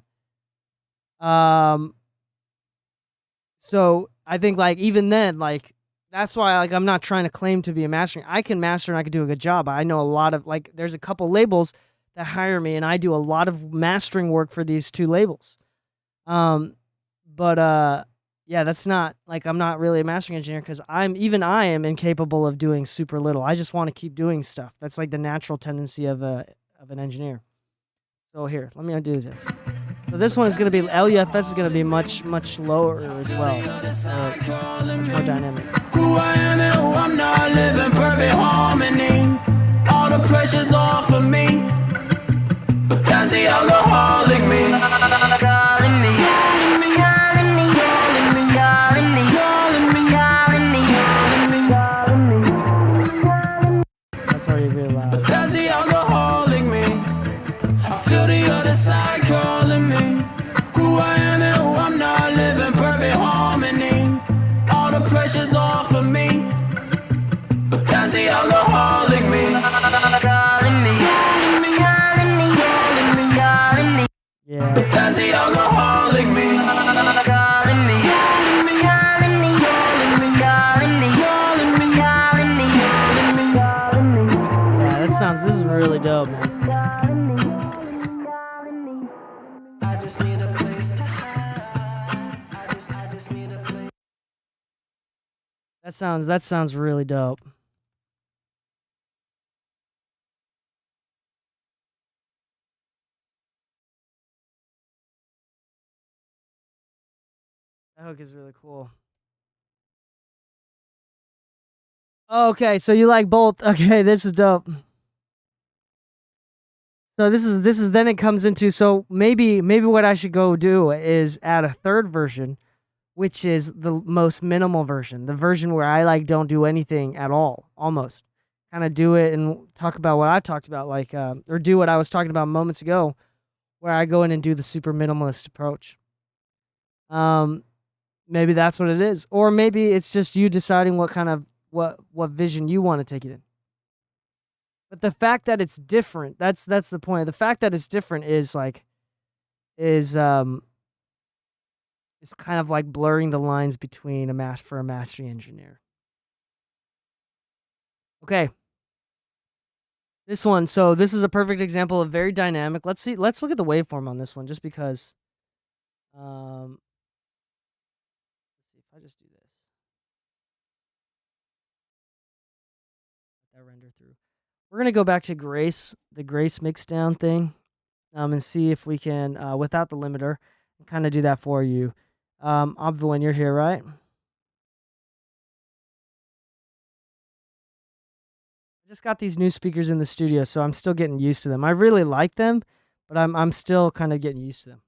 So I think like even then, like that's why like I'm not trying to claim to be a mastering. I can master and I can do a good job. I know a lot of like there's a couple labels that hire me and I do a lot of mastering work for these 2 labels. But yeah, that's not like I'm not really a mastering engineer because I am incapable of doing super little. I just want to keep doing stuff. That's like the natural tendency of an engineer. So here, let me undo this. So this one is going to be LUFS is going to be much lower as well, much more dynamic. Who I am and who I'm not, living perfect harmony. All the pressure's off of me, but that's the alcoholic me. Calling me, calling me, calling me, calling me, calling me, calling me, calling me, calling me. That's already real loud. But that's the alcoholic me. I feel the other side calling me. Who I am and who I'm not, living perfect harmony. All the pressure's off of me, but that's the alcoholic me. Calling me, calling me, calling me, calling me, calling me. Yeah. But that's the alcoholic me. Calling me, calling me, calling me, calling me, calling me, calling me, calling me, calling me, calling me. Yeah, this is really dope, man. I just need a place to hide. I just need a place. That sounds really dope. That hook is really cool. Okay, so you like both. Okay, this is dope. So this is then it comes into so maybe what I should go do is add a third version, which is the most minimal version, the version where I like don't do anything at all, almost. Kind of do it and talk about what I talked about, like or do what I was talking about moments ago, where I go in and do the super minimalist approach. Maybe that's what it is, or maybe it's just you deciding what kind of what vision you want to take it in. But the fact that it's different, that's the point. The fact that it's different is it's kind of like blurring the lines between a mastering engineer. Okay. This one, so this is a perfect example of very dynamic. Let's look at the waveform on this one just because let's see if I just do this. Let that render through. We're gonna go back to the Grace mixdown thing, and see if we can, without the limiter, kind of do that for you. Obvin, you're here, right? I just got these new speakers in the studio, so I'm still getting used to them. I really like them, but I'm still kind of getting used to them.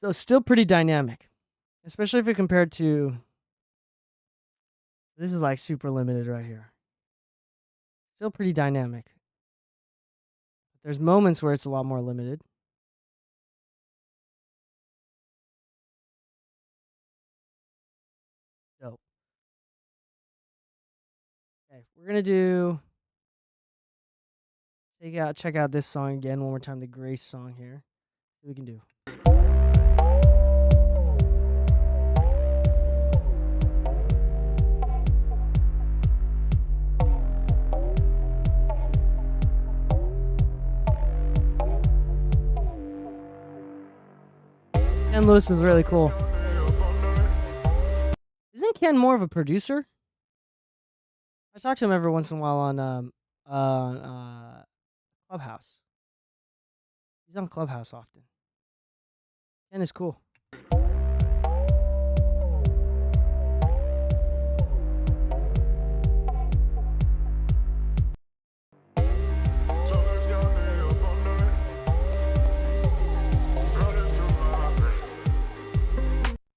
So still pretty dynamic, especially if you compare it to. This is like super limited right here. Still pretty dynamic. There's moments where it's a lot more limited. Dope. Okay, we're gonna do. Check out this song again one more time. The Grace song here. See what we can do. Ken Lewis is really cool. Isn't Ken more of a producer? I talk to him every once in a while on Clubhouse. He's on Clubhouse often. Ken is cool.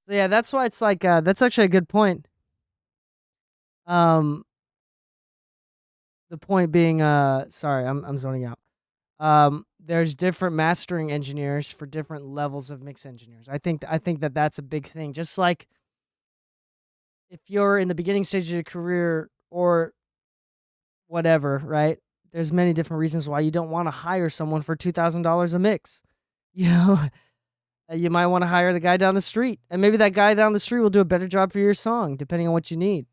So yeah, that's why it's like that's actually a good point. The point being, sorry, I'm zoning out. There's different mastering engineers for different levels of mix engineers. I think that that's a big thing. Just like if you're in the beginning stage of your career or whatever, right? There's many different reasons why you don't want to hire someone for $2,000 a mix. You know, you might want to hire the guy down the street, and maybe that guy down the street will do a better job for your song, depending on what you need,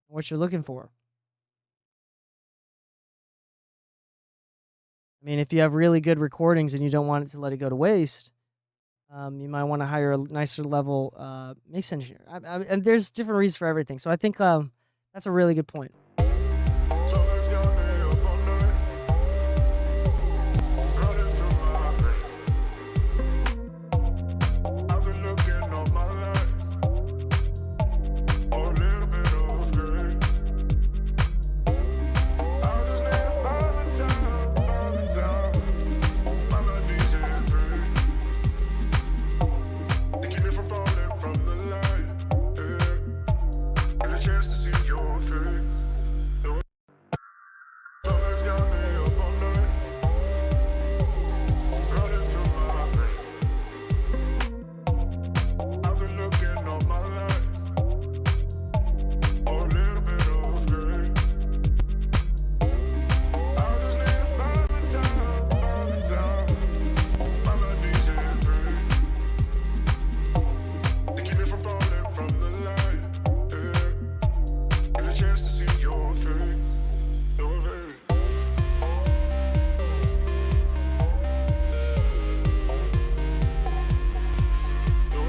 what you're looking for. I mean, if you have really good recordings and you don't want it to let it go to waste, You might want to hire a nicer level mix engineer. And there's different reasons for everything. So I think that's a really good point. Something's got me up all night. Running through my brain. I've been looking all my life. Oh, a little bit of gray. I just need to find the time. My melodies in three. They keep me from falling from the light. Yeah. Give a chance to see your face. Something's got me up all night. Running through my brain. I've been looking all my life. Oh, a little bit of gray. I just need to find the time. My melodies in three. They keep me from falling from the light. Yeah. Give a chance to see your face. Your face.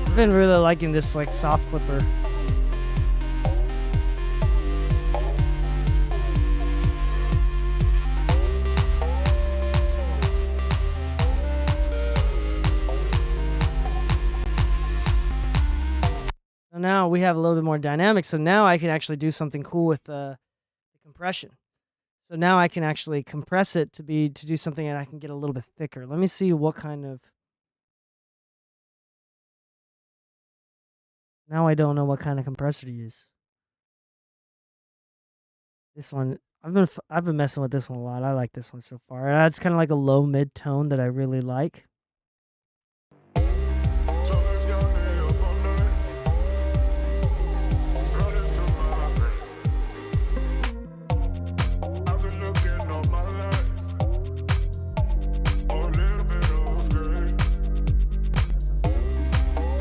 I've been really liking this like soft clipper. So now we have a little bit more dynamic. So now I can actually do something cool with the compression. So now I can actually compress it to do something, and I can get a little bit thicker. Let me see what kind of. Now I don't know what kind of compressor to use. This one, I've been messing with this one a lot. I like this one so far. It's kind of like a low mid tone that I really like. Something's got me up all night. Running through my brain. I've been looking all my life. Oh, a little bit of gray.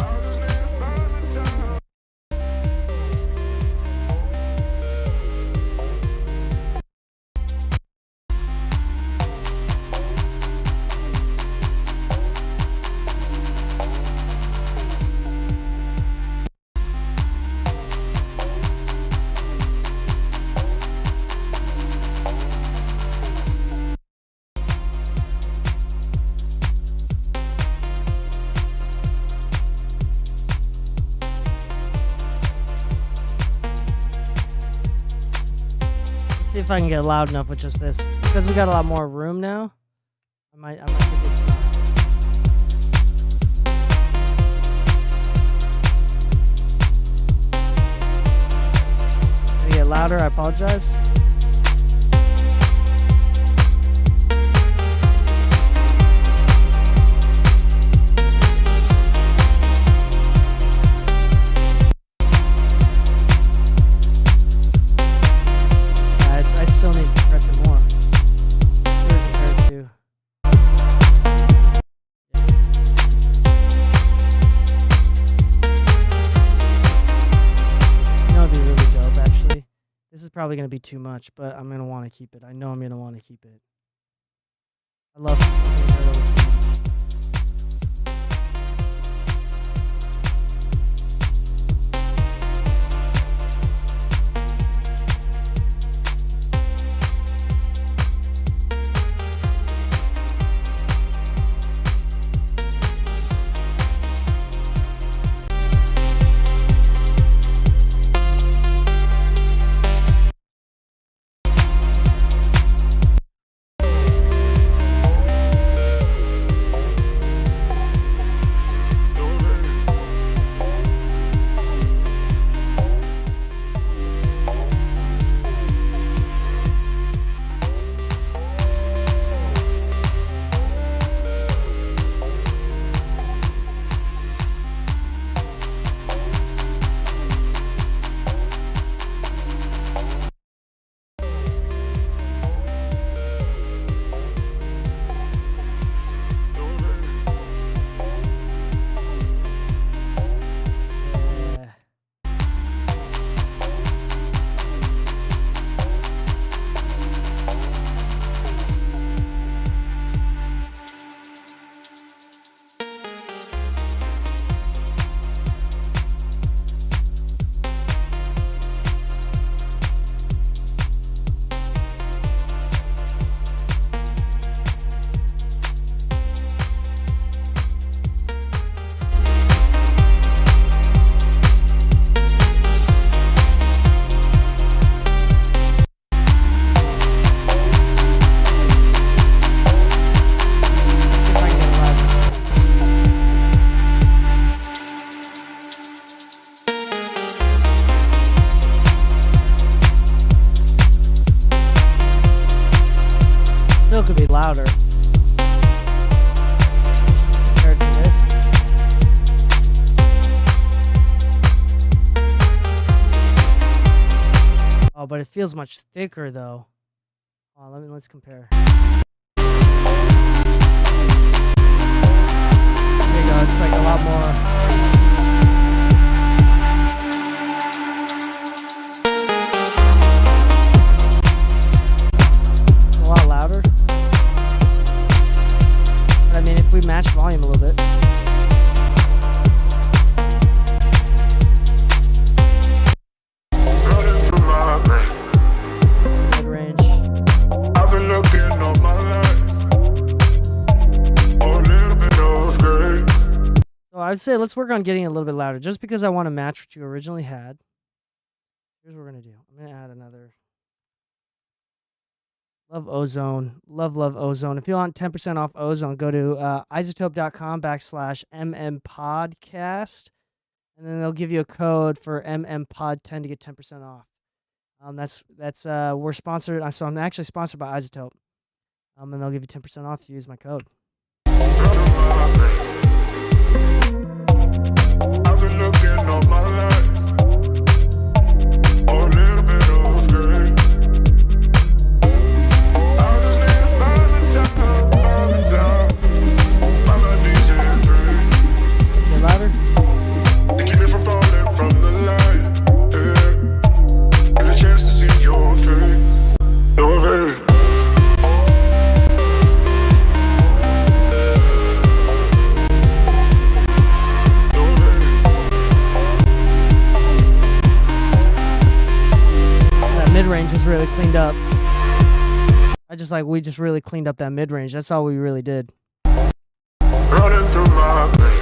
I just need to find the time. Let's see if I can get loud enough with just this, because we got a lot more room now. I might think it's. Can I get louder? I apologize. I still need to press it more. Compared to. You know, it'd be really dope, actually. This is probably going to be too much, but I'm going to want to keep it. I know I'm going to want to keep it. I love it. louder compared to this. Oh, but it feels much thicker though. Oh, let's compare. There you go. It's like a lot more. A lot louder. But I mean, if we match volume a little bit. Running through my brain. Mid-range. I've been looking all my life. Oh, a little bit of gray. So I'd say let's work on getting it a little bit louder, just because I want to match what you originally had. Here's what we're gonna do. I'm gonna add another. Love Ozone. Love Ozone. If you want 10% off Ozone, go to isotope.com/MMPodcast. And then they'll give you a code for MMPod10 to get 10% off. We're sponsored. So I'm actually sponsored by Isotope. And they'll give you 10% off if you use my code. I've been looking all my life. Oh, a little bit of gray. I just need to find the time. My melodies in three. Get louder. They keep me from falling from the light. Yeah. Get a chance to see your face. Your face. That mid-range is really cleaned up. We just really cleaned up that mid-range. That's all we really did. Running through my brain.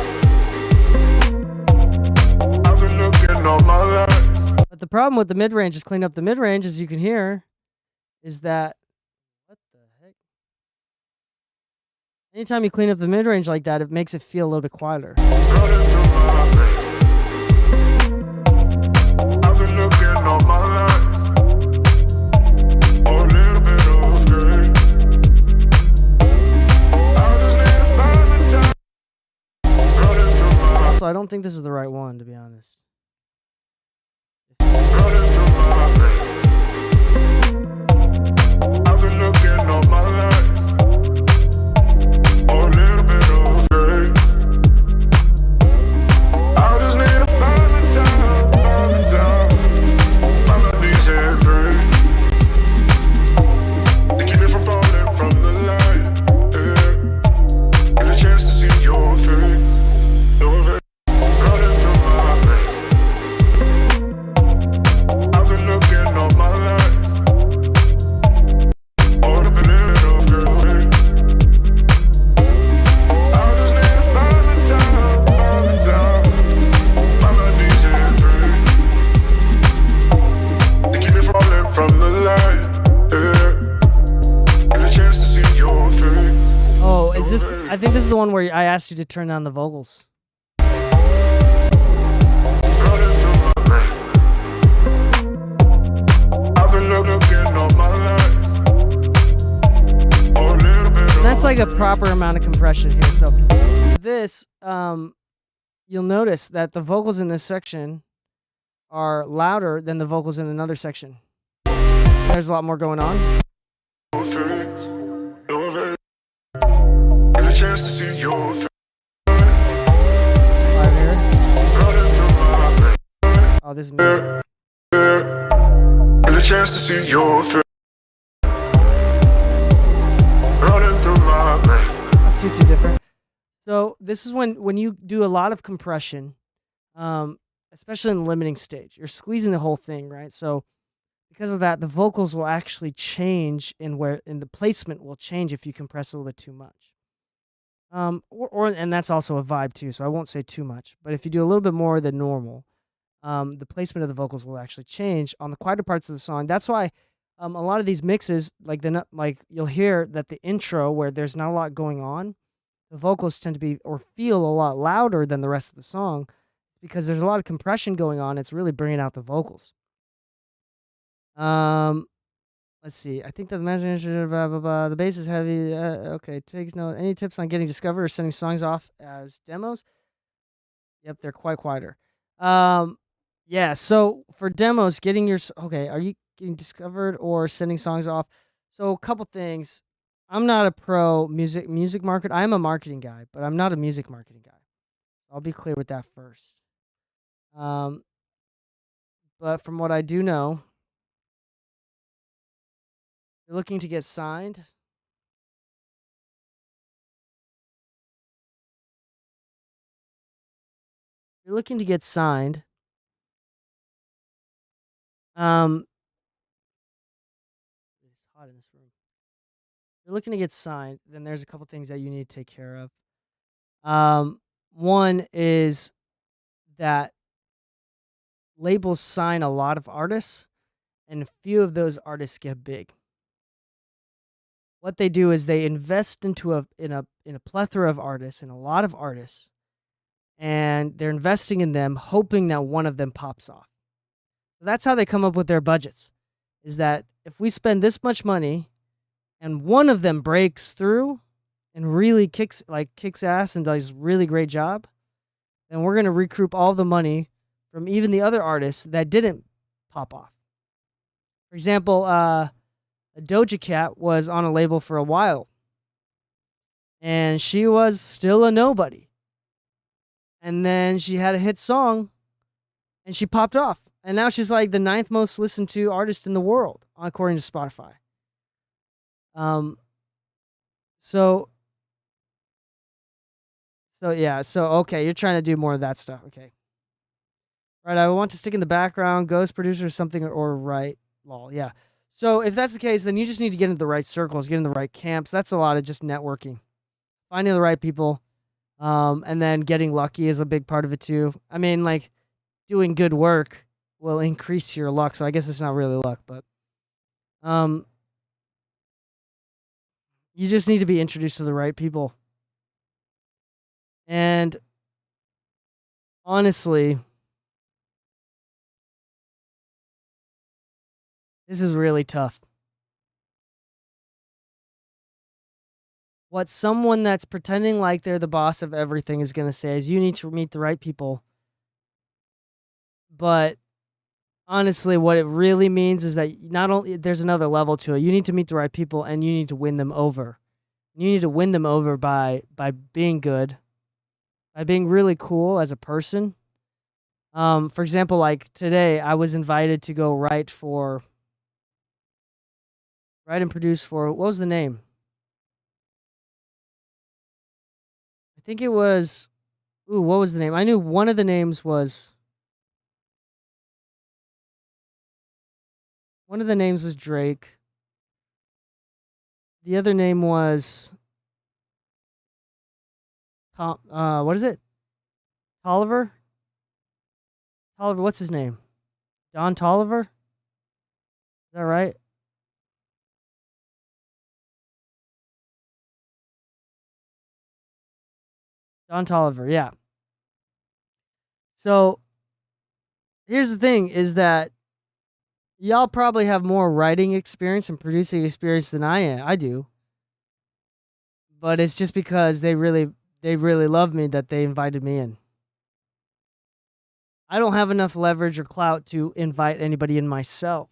I've been looking all my life. But the problem with the mid-range, is clean up the mid-range, as you can hear, is that, what the heck? Anytime you clean up the mid-range like that, it makes it feel a little bit quieter. Running through my brain. I've been looking all my life. Oh, a little bit of gray. I just need to find the time. Running through my Also, I don't think this is the right one, to be honest. Running through my brain. I've been looking all my life. Oh, a little bit of gray. I just need to find the time. My melodies in three. They keep me from falling from the light. Yeah. Get a chance to see your face. Your face. Running through my brain. I've been looking all my life. Oh, a little bit of gray. I just need to find the time. My melodies in three. They keep me falling from the light. Yeah. Get a chance to see your face. Oh, is this? I think this is the one where I asked you to turn down the vocals. Running through my brain. I've been looking all my life. Oh, a little bit of And that's like a proper amount of compression here. So this, you'll notice that the vocals in this section are louder than the vocals in another section. There's a lot more going on. your face. Your face. Get a chance to see your face. Right here. Running through my brain. Oh, this is me. Yeah. Get a chance to see your face. Running through my brain. Not too different. So this is when you do a lot of compression, especially in the limiting stage. You're squeezing the whole thing, right? So because of that, the vocals will actually change in the placement will change if you compress a little bit too much. And that's also a vibe too, so I won't say too much. But if you do a little bit more than normal, the placement of the vocals will actually change on the quieter parts of the song. That's why a lot of these mixes, like you'll hear that the intro where there's not a lot going on, the vocals tend to be or feel a lot louder than the rest of the song because there's a lot of compression going on. It's really bringing out the vocals. let's see. I think that the manager, blah, blah, blah. The bass is heavy. Okay, takes note. Any tips on getting discovered or sending songs off as demos? Yep, they're quite quieter. Yeah, so for demos, getting your... Okay, are you getting discovered or sending songs off? So a couple things. I'm not a pro music marketer. I'm a marketing guy, but I'm not a music marketing guy. I'll be clear with that first. But from what I do know, you're looking to get signed. You're looking to get signed. It's hot in this room. You're looking to get signed, then there's a couple things that you need to take care of. One is that labels sign a lot of artists, and a few of those artists get big. What they do is they invest into a plethora of artists and a lot of artists, and they're investing in them, hoping that one of them pops off. So that's how they come up with their budgets. Is that if we spend this much money, and one of them breaks through, and really kicks ass and does a really great job, then we're gonna recoup all the money from even the other artists that didn't pop off. For example, Doja Cat was on a label for a while, and she was still a nobody. And then she had a hit song, and she popped off. And now she's like the 9th most listened to artist in the world, according to Spotify. So okay, you're trying to do more of that stuff. Okay. Right, I want to stick in the background, ghost producer or something, or right. Lol, yeah. So if that's the case, then you just need to get into the right circles, get in the right camps. That's a lot of just networking. Finding the right people, and then getting lucky is a big part of it too. I mean, like, doing good work will increase your luck, so I guess it's not really luck, but you just need to be introduced to the right people. And honestly, this is really tough. What someone that's pretending like they're the boss of everything is going to say is you need to meet the right people. But honestly, what it really means is that not only there's another level to it. You need to meet the right people, and you need to win them over. You need to win them over by being good, by being really cool as a person. For example, like today, I was invited to go write and produce for, what was the name? I think it was, what was the name? I knew one of the names was Drake. The other name was Tom, what is it? Tolliver? Tolliver, what's his name? Don Tolliver? Is that right? Don Tolliver, yeah. So, here's the thing, is that y'all probably have more writing experience and producing experience than I do. But it's just because they really love me that they invited me in. I don't have enough leverage or clout to invite anybody in myself.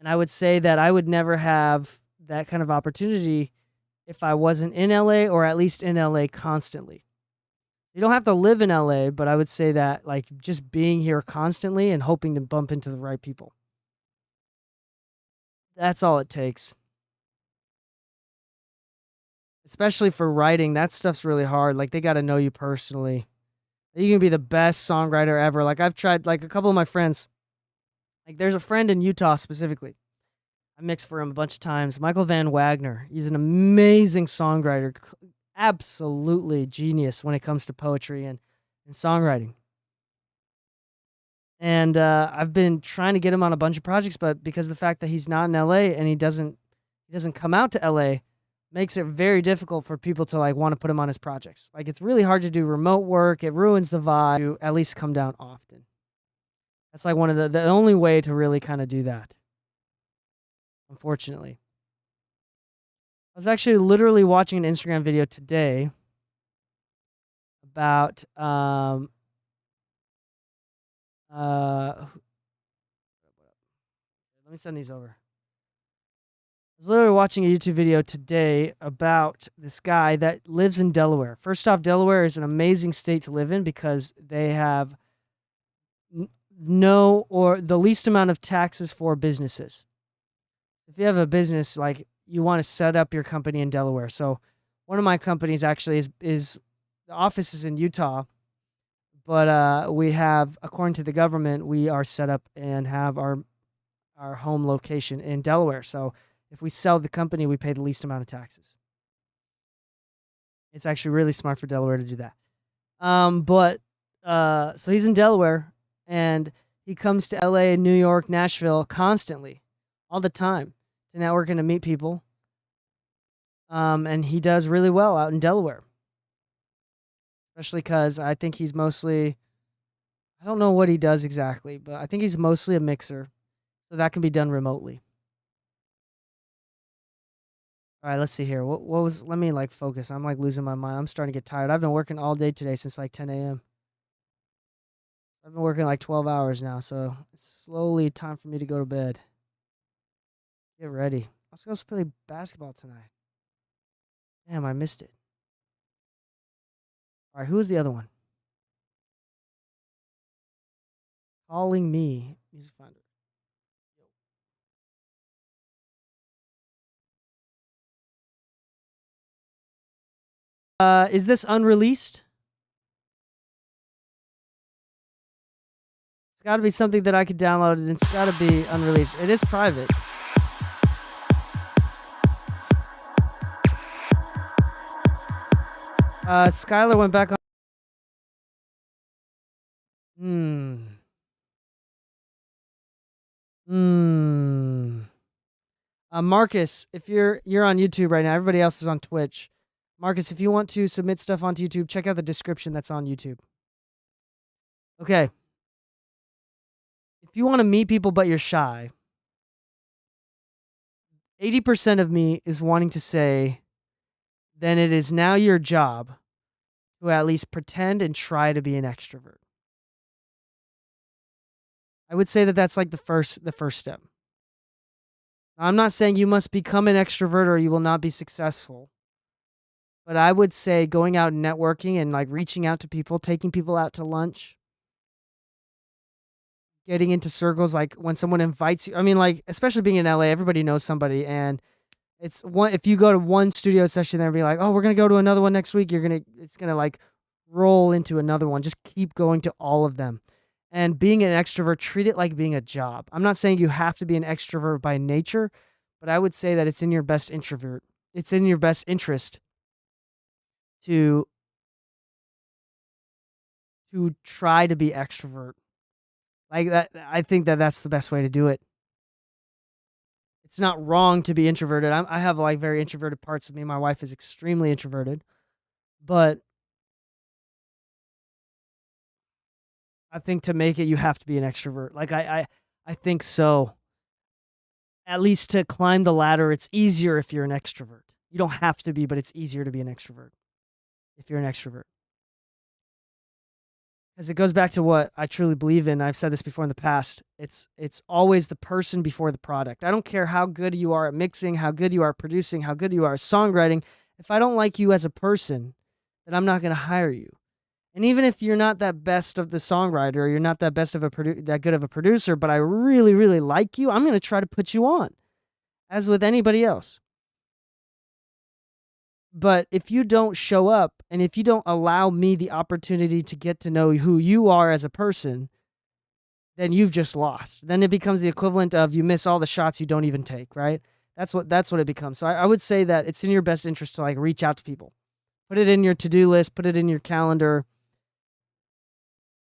And I would say that I would never have that kind of opportunity if I wasn't in LA, or at least in LA constantly. You don't have to live in LA, but I would say that, like, just being here constantly and hoping to bump into the right people. That's all it takes. Especially for writing, that stuff's really hard. Like, they got to know you personally. You can be the best songwriter ever. Like, I've tried, like, a couple of my friends. Like, there's a friend in Utah specifically. I mixed for him a bunch of times. Michael Van Wagner. He's an amazing songwriter. Absolutely genius when it comes to poetry and songwriting. And I've been trying to get him on a bunch of projects, but because of the fact that he's not in LA and he doesn't come out to LA, makes it very difficult for people to, like, want to put him on his projects. Like, it's really hard to do remote work. It ruins the vibe. To at least come down often. That's like one of the only way to really kind of do that. unfortunately. I was actually literally watching an Instagram video today about let me send these over. I was literally watching a YouTube video today about this guy that lives in Delaware. First off, Delaware is an amazing state to live in because they have no or the least amount of taxes for businesses. If you have a business, like you want to set up your company in Delaware. So one of my companies actually is the office is in Utah, but we have, according to the government, we are set up and have our home location in Delaware. So if we sell the company, we pay the least amount of taxes. It's actually really smart for Delaware to do that. So he's in Delaware, and he comes to LA, New York, Nashville constantly, all the time, to network and to meet people. And he does really well out in Delaware. Especially because I think he's mostly, I don't know what he does exactly, but I think he's mostly a mixer. So that can be done remotely. All right, let's see here. Let me focus. I'm losing my mind. I'm starting to get tired. I've been working all day today since 10 a.m. I've been working 12 hours now, so it's slowly time for me to go to bed. Get ready. I was supposed to play basketball tonight. Damn, I missed it. All right, who was the other one? Calling Me. Music Finder. Is this unreleased? It's got to be something that I could download, and it's got to be unreleased. It is private. Skylar went back on. Marcus, if you're on YouTube right now, everybody else is on Twitch. Marcus, if you want to submit stuff onto YouTube, check out the description that's on YouTube. Okay. If you want to meet people but you're shy, 80% of me is wanting to say, then it is now your job to at least pretend and try to be an extrovert. I would say that that's the first step. I'm not saying you must become an extrovert or you will not be successful. But I would say going out and networking and reaching out to people, taking people out to lunch, getting into circles, when someone invites you. I mean, especially being in LA, everybody knows somebody, and it's one. If you go to one studio session there and be like, "Oh, we're gonna go to another one next week," it's gonna roll into another one. Just keep going to all of them. And being an extrovert, treat it like being a job. I'm not saying you have to be an extrovert by nature, but I would say that it's in your best introvert. It's in your best interest to try to be extrovert. That, I think that that's the best way to do it. It's not wrong to be introverted. I have very introverted parts of me. My wife is extremely introverted, but I think to make it, you have to be an extrovert. I think so. At least to climb the ladder, it's easier if you're an extrovert. You don't have to be, but it's easier to be an extrovert if you're an extrovert. Because it goes back to what I truly believe in. I've said this before in the past. It's always the person before the product. I don't care how good you are at mixing, how good you are at producing, how good you are at songwriting. If I don't like you as a person, then I'm not going to hire you. And even if you're not that best of the songwriter, or you're not that best of that good of a producer, but I really, really like you, I'm going to try to put you on, as with anybody else. But if you don't show up, and if you don't allow me the opportunity to get to know who you are as a person, then you've just lost. Then it becomes the equivalent of you miss all the shots you don't even take, right? That's what it becomes. So I would say that it's in your best interest to reach out to people. Put it in your to-do list, put it in your calendar.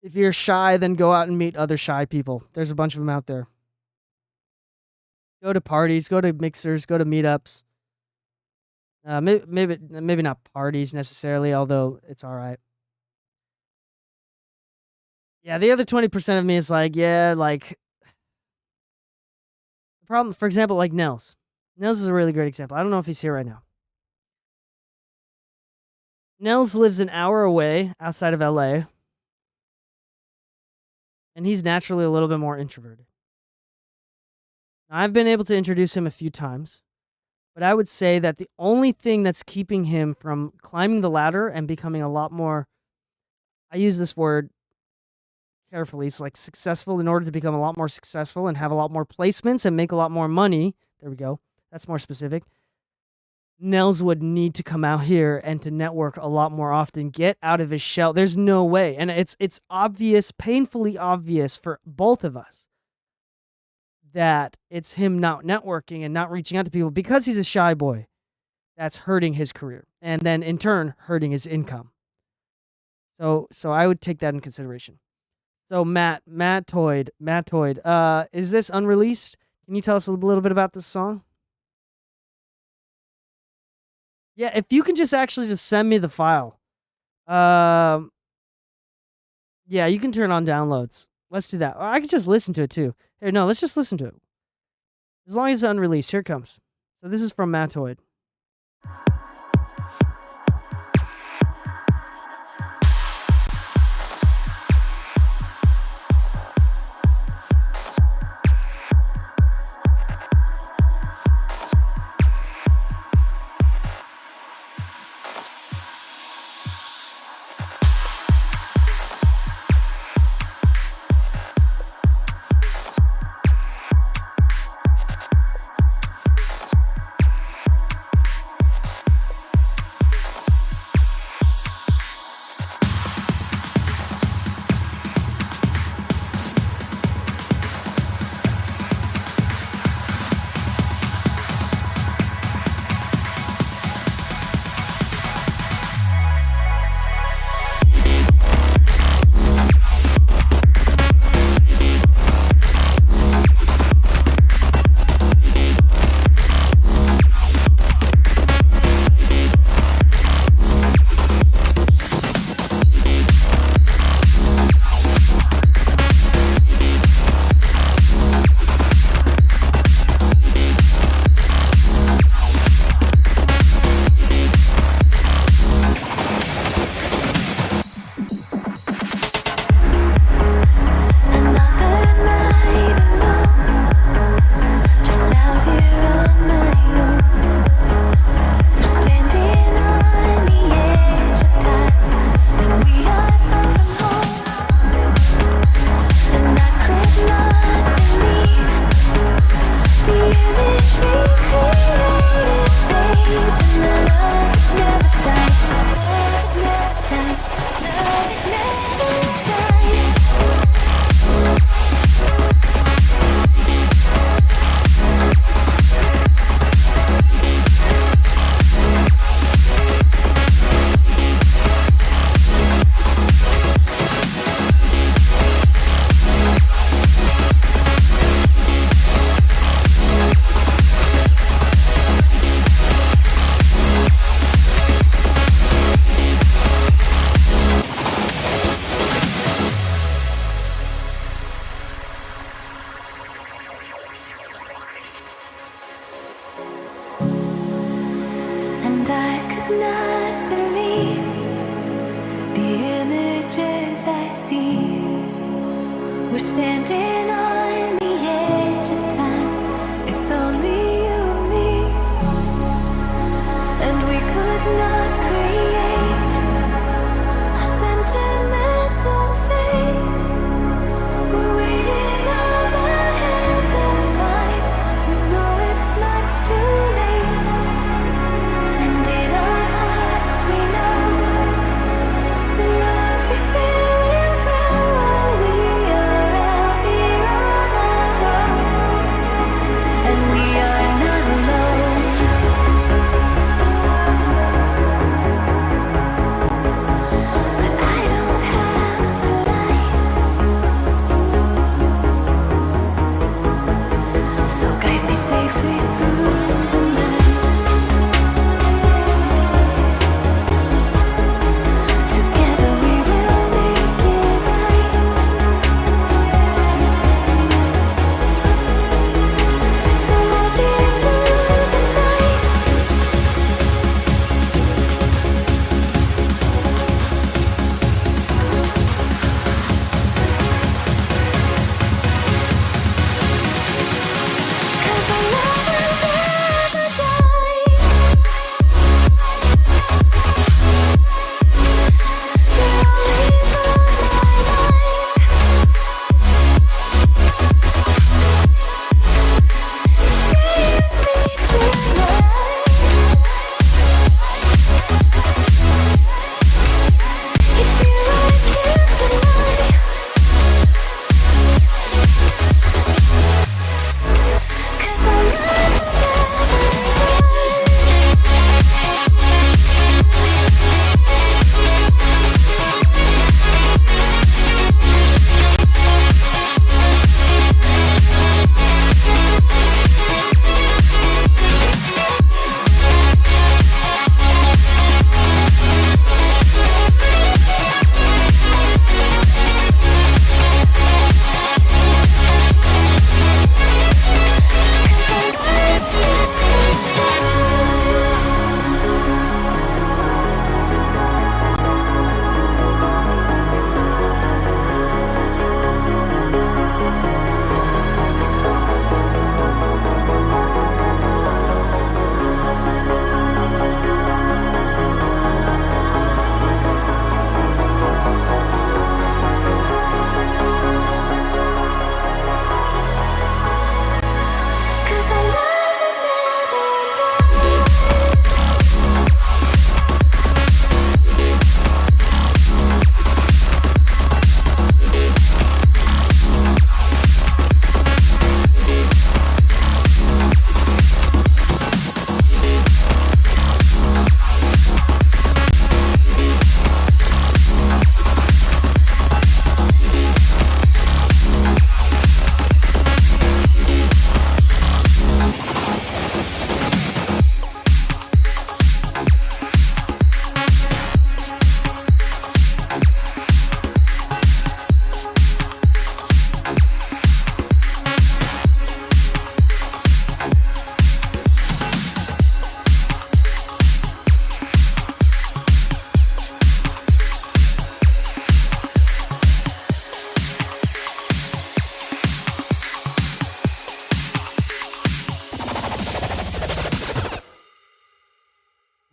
If you're shy, then go out and meet other shy people. There's a bunch of them out there. Go to parties, go to mixers, go to meetups. Maybe not parties necessarily, although it's all right. Yeah, the other 20% of me is the problem, for example, Nels. Nels is a really great example. I don't know if he's here right now. Nels lives an hour away outside of LA, and he's naturally a little bit more introverted. Now, I've been able to introduce him a few times, but I would say that the only thing that's keeping him from climbing the ladder and becoming a lot more, I use this word carefully, it's like successful, in order to become a lot more successful and have a lot more placements and make a lot more money. There we go. That's more specific. Nels would need to come out here and to network a lot more often, get out of his shell. There's no way. And it's obvious, painfully obvious for both of us that it's him not networking and not reaching out to people because he's a shy boy. That's hurting his career. And then in turn, hurting his income. So I would take that in consideration. So Matt Toyd, is this unreleased? Can you tell us a little bit about this song? Yeah, if you can just send me the file. Yeah, you can turn on downloads. Let's do that. Or I could just listen to it too. Here, no, let's just listen to it. As long as it's unreleased. Here it comes. So this is from Matt Toyd. We're standing on the edge of time. It's only you and me, and we could not create a sentimental fate. We're waiting on the hands of time. We know it's much too late, and in our hearts we know the love we feel will grow while we are out here on our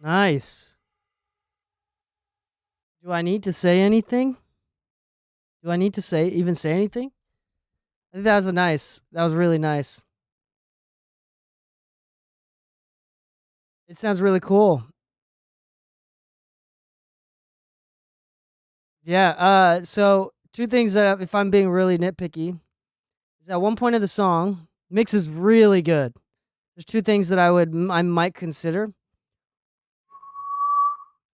Nice. Do I need to say anything? Do I need to say anything? I think that was that was really nice. It sounds really cool. Yeah, so two things that if I'm being really nitpicky, is at one point of the song, mix is really good. There's two things that I might consider.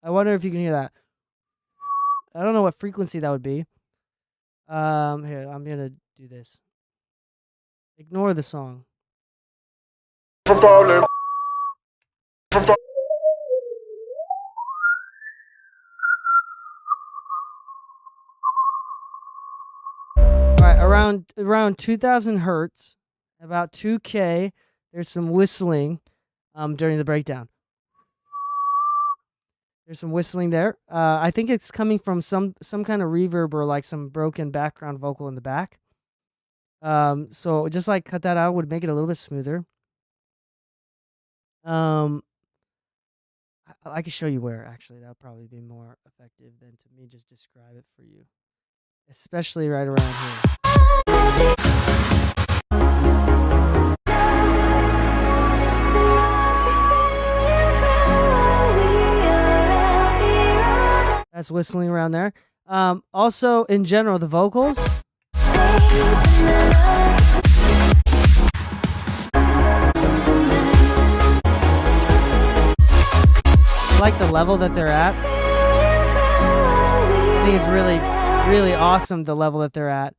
I wonder if you can hear that. I don't know what frequency that would be. Here, I'm gonna do this. Ignore the song. From falling. From falling. All right, around 2,000 hertz, about 2K. There's some whistling, during the breakdown. There's some whistling there. I think it's coming from some kind of reverb or like some broken background vocal in the back. So just like cut that out would make it a little bit smoother. I could show you where actually. That would probably be more effective than to me just describe it for you, especially right around here. That's whistling around there. Also, in general, the vocals. I like the level that they're at. I think it's really, really awesome the level that they're at.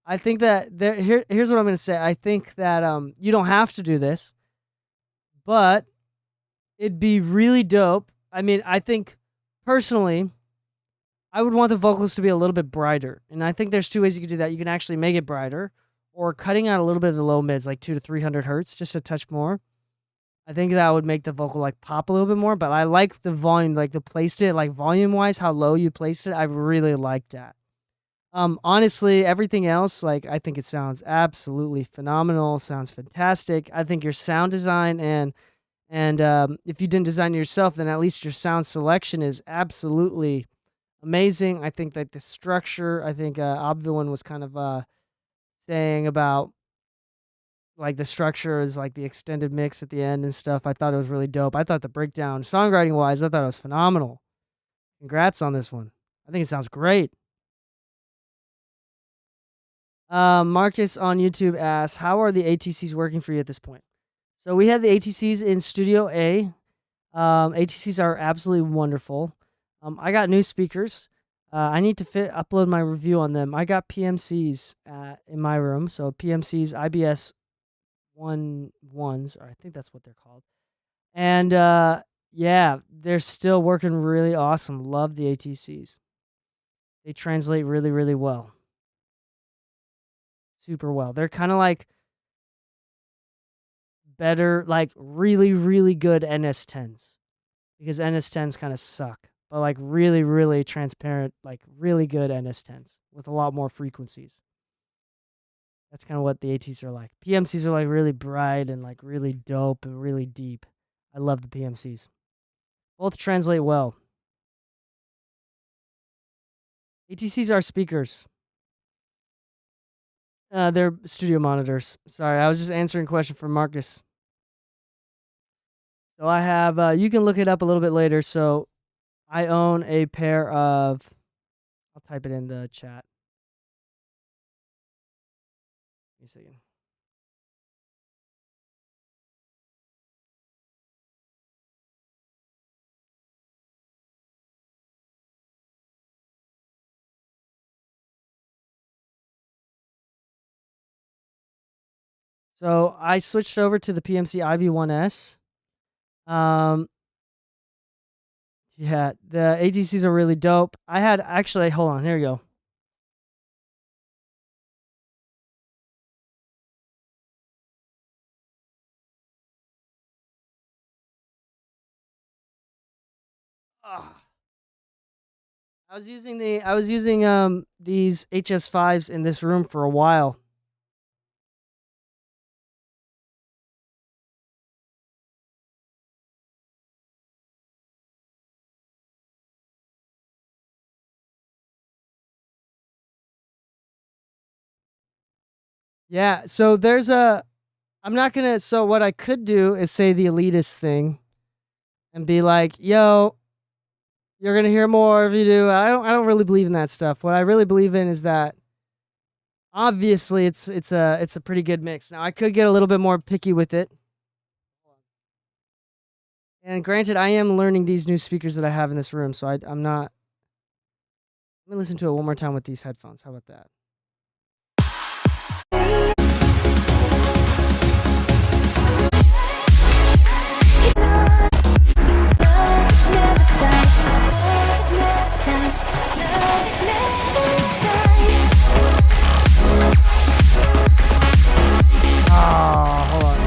I think that here's what I'm going to say. I think that you don't have to do this, but it'd be really dope. I mean, I think personally, I would want the vocals to be a little bit brighter. And I think there's two ways you can do that. You can actually make it brighter or cutting out a little bit of the low mids, like 200 to 300 hertz, just a touch more. I think that would make the vocal like pop a little bit more, but I like the volume, like the placed it, like volume wise, how low you placed it. I really like that. Honestly, everything else, like I think it sounds absolutely phenomenal, sounds fantastic. I think your sound design and if you didn't design it yourself, then at least your sound selection is absolutely amazing. I think that the structure, I think Obviwan was kind of saying about like the structure is like the extended mix at the end and stuff. I thought it was really dope. I thought the breakdown, songwriting wise, I thought it was phenomenal. Congrats on this one. I think it sounds great. Marcus on YouTube asks, how are the ATCs working for you at this point? So we have the ATCs in Studio A. ATCs are absolutely wonderful. I got new speakers. I need to upload my review on them. I got PMCs in my room. So PMCs, IBS 1s, or I think that's what they're called. And yeah, they're still working really awesome. Love the ATCs. They translate really, really well. Super well. They're kind of like better, like really, really good NS10s. Because NS10s kind of suck. But like really, really transparent, like really good NS10s with a lot more frequencies. That's kind of what the ATs are like. PMCs are like really bright and like really dope and really deep. I love the PMCs. Both translate well. ATCs are speakers. They're studio monitors. Sorry, I was just answering a question from Marcus. So I have, you can look it up a little bit later. So I own a pair of, I'll type it in the chat. Give me a second. So I switched over to the PMC IB1S. Yeah, the ATCs are really dope. I had actually, hold on, here you go. I was using these HS5s in this room for a while. Yeah, so I'm not gonna, so what I could do is say the elitist thing and be like, yo, you're gonna hear more if you do. I don't really believe in that stuff. What I really believe in is that obviously it's a pretty good mix. Now I could get a little bit more picky with it. And granted, I am learning these new speakers that I have in this room, so I'm not. Let me listen to it one more time with these headphones. How about that? Hold on.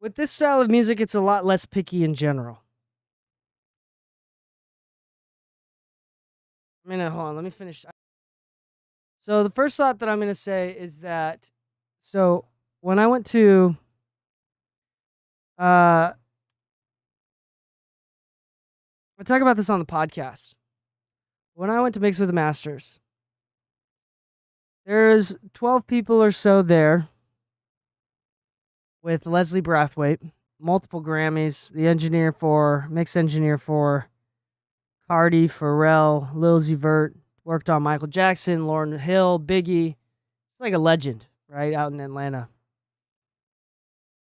With this style of music, it's a lot less picky in general. Hold on, let me finish. So the first thought that I'm going to say is that, so when I went to, I talk about this on the podcast. When I went to Mix with the Masters, there's 12 people or so there with Leslie Brathwaite, multiple Grammys, the mix engineer for Cardi, Pharrell, Lil Uzi Vert, worked on Michael Jackson, Lauryn Hill, Biggie. It's like a legend, right, out in Atlanta.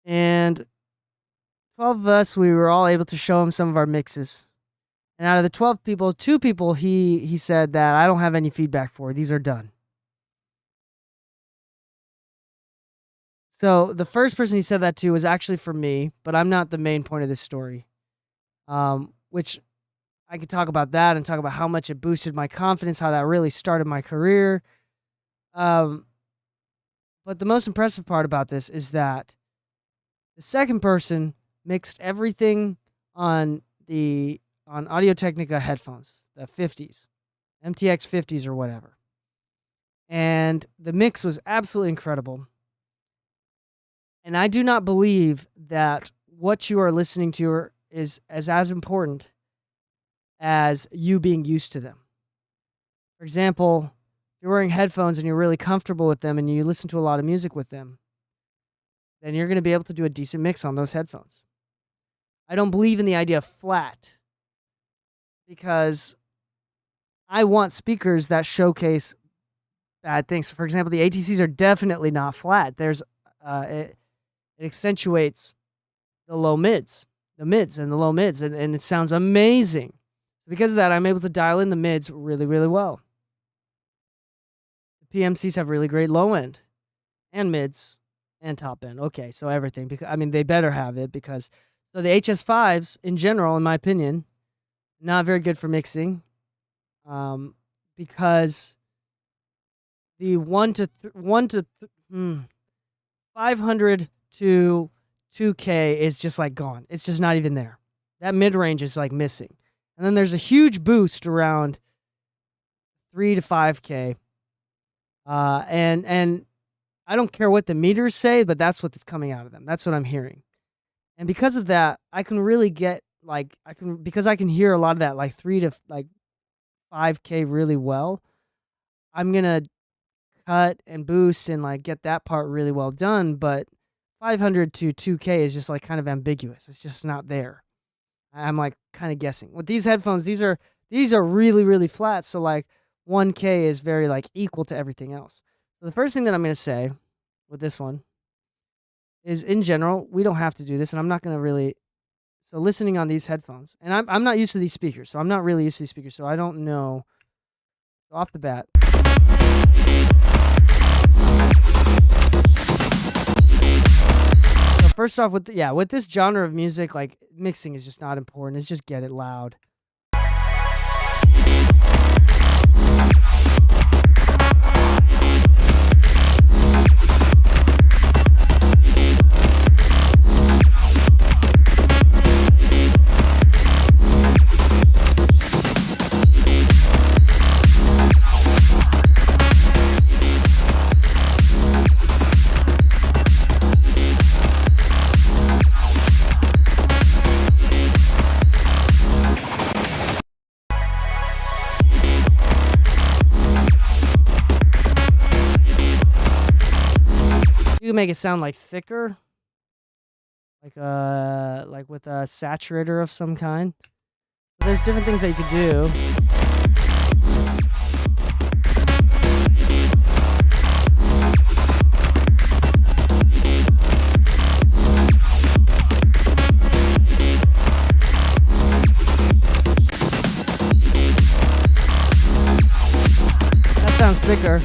And 12 of us, we were all able to show him some of our mixes. And out of the 12 people, 2 people he said that I don't have any feedback for. These are done. So the first person he said that to was actually for me, but I'm not the main point of this story. Which I could talk about that and talk about how much it boosted my confidence, how that really started my career. But the most impressive part about this is that the second person mixed everything on Audio-Technica headphones, the 50s, MTX 50s or whatever. And the mix was absolutely incredible. And I do not believe that what you are listening to is as important as you being used to them. For example, if you're wearing headphones and you're really comfortable with them and you listen to a lot of music with them, then you're going to be able to do a decent mix on those headphones. I don't believe in the idea of flat because I want speakers that showcase bad things. For example, the ATCs are definitely not flat. It accentuates the low mids, and the low mids, and it sounds amazing. Because of that, I'm able to dial in the mids really, really well. The PMCs have really great low end and mids and top end. Okay, so everything. They better have it because the HS5s in general, in my opinion, not very good for mixing, because the 500 to 2K is just like gone. It's just not even there. That mid range is like missing. And then there's a huge boost around 3 to 5K. And I don't care what the meters say, but that's what's coming out of them. That's what I'm hearing. And because of that, I can really get because I can hear a lot of that like 3 to 5K really well. I'm going to cut and boost and like get that part really well done, but 500 to 2K is just like kind of ambiguous. It's just not there. I'm like kind of guessing. With these headphones, these are really, really flat, so like 1K is very like equal to everything else. So the first thing that I'm going to say with this one is, in general, we don't have to do this, and I'm not going to really. So listening on these headphones, and I'm not used to these speakers, so I'm not really used to these speakers, so I don't know off the bat. So first off, with this genre of music, like mixing is just not important. It's just get it loud. can make it sound like thicker, like with a saturator of some kind. But there's different things that you could do. That sounds thicker.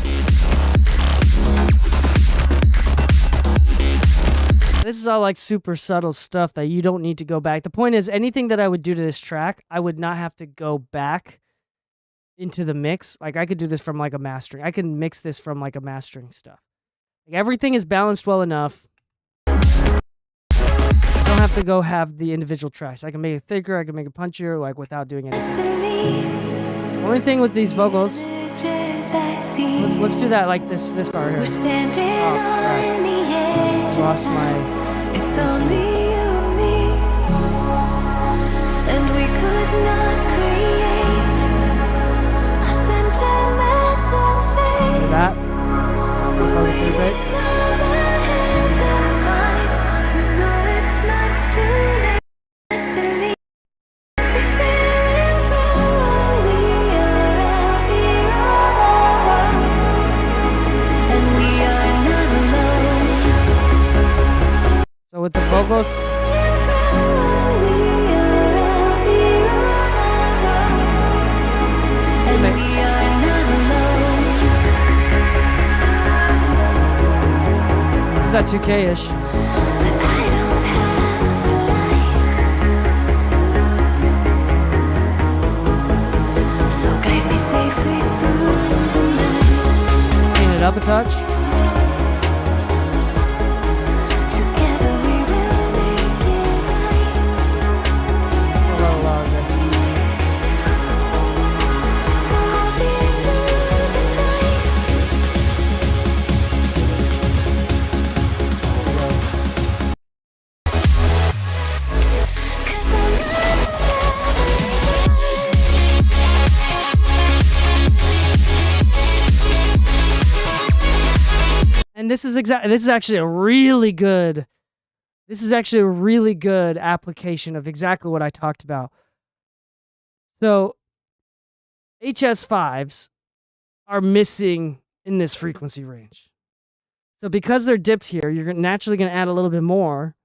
This is all like super subtle stuff that you don't need to go back. The point is, anything that I would do to this track, I would not have to go back into the mix. Like I could do this from like a mastering. I can mix this from like a mastering stuff. Like everything is balanced well enough. I don't have to go have the individual tracks. I can make it thicker. I can make it punchier, like without doing anything. The only thing with these vocals, let's do that like this part here. Lost my. It's only you and me, and we could not create a sentimental fate. That. We're waiting on the hands of time. We know it's much too late. Believe we feel it grow. We are out here on our own, and we are not alone. So with the vocals, is that 2K-ish? So guide me safely through the night. Clean it up a touch. Together we will make it right. A lot of this. So hold me through the night. 'Cause And this is actually a really good. This is actually a really good application of exactly what I talked about. So HS5s are missing in this frequency range. So because they're dipped here, you're naturally going to add a little bit more.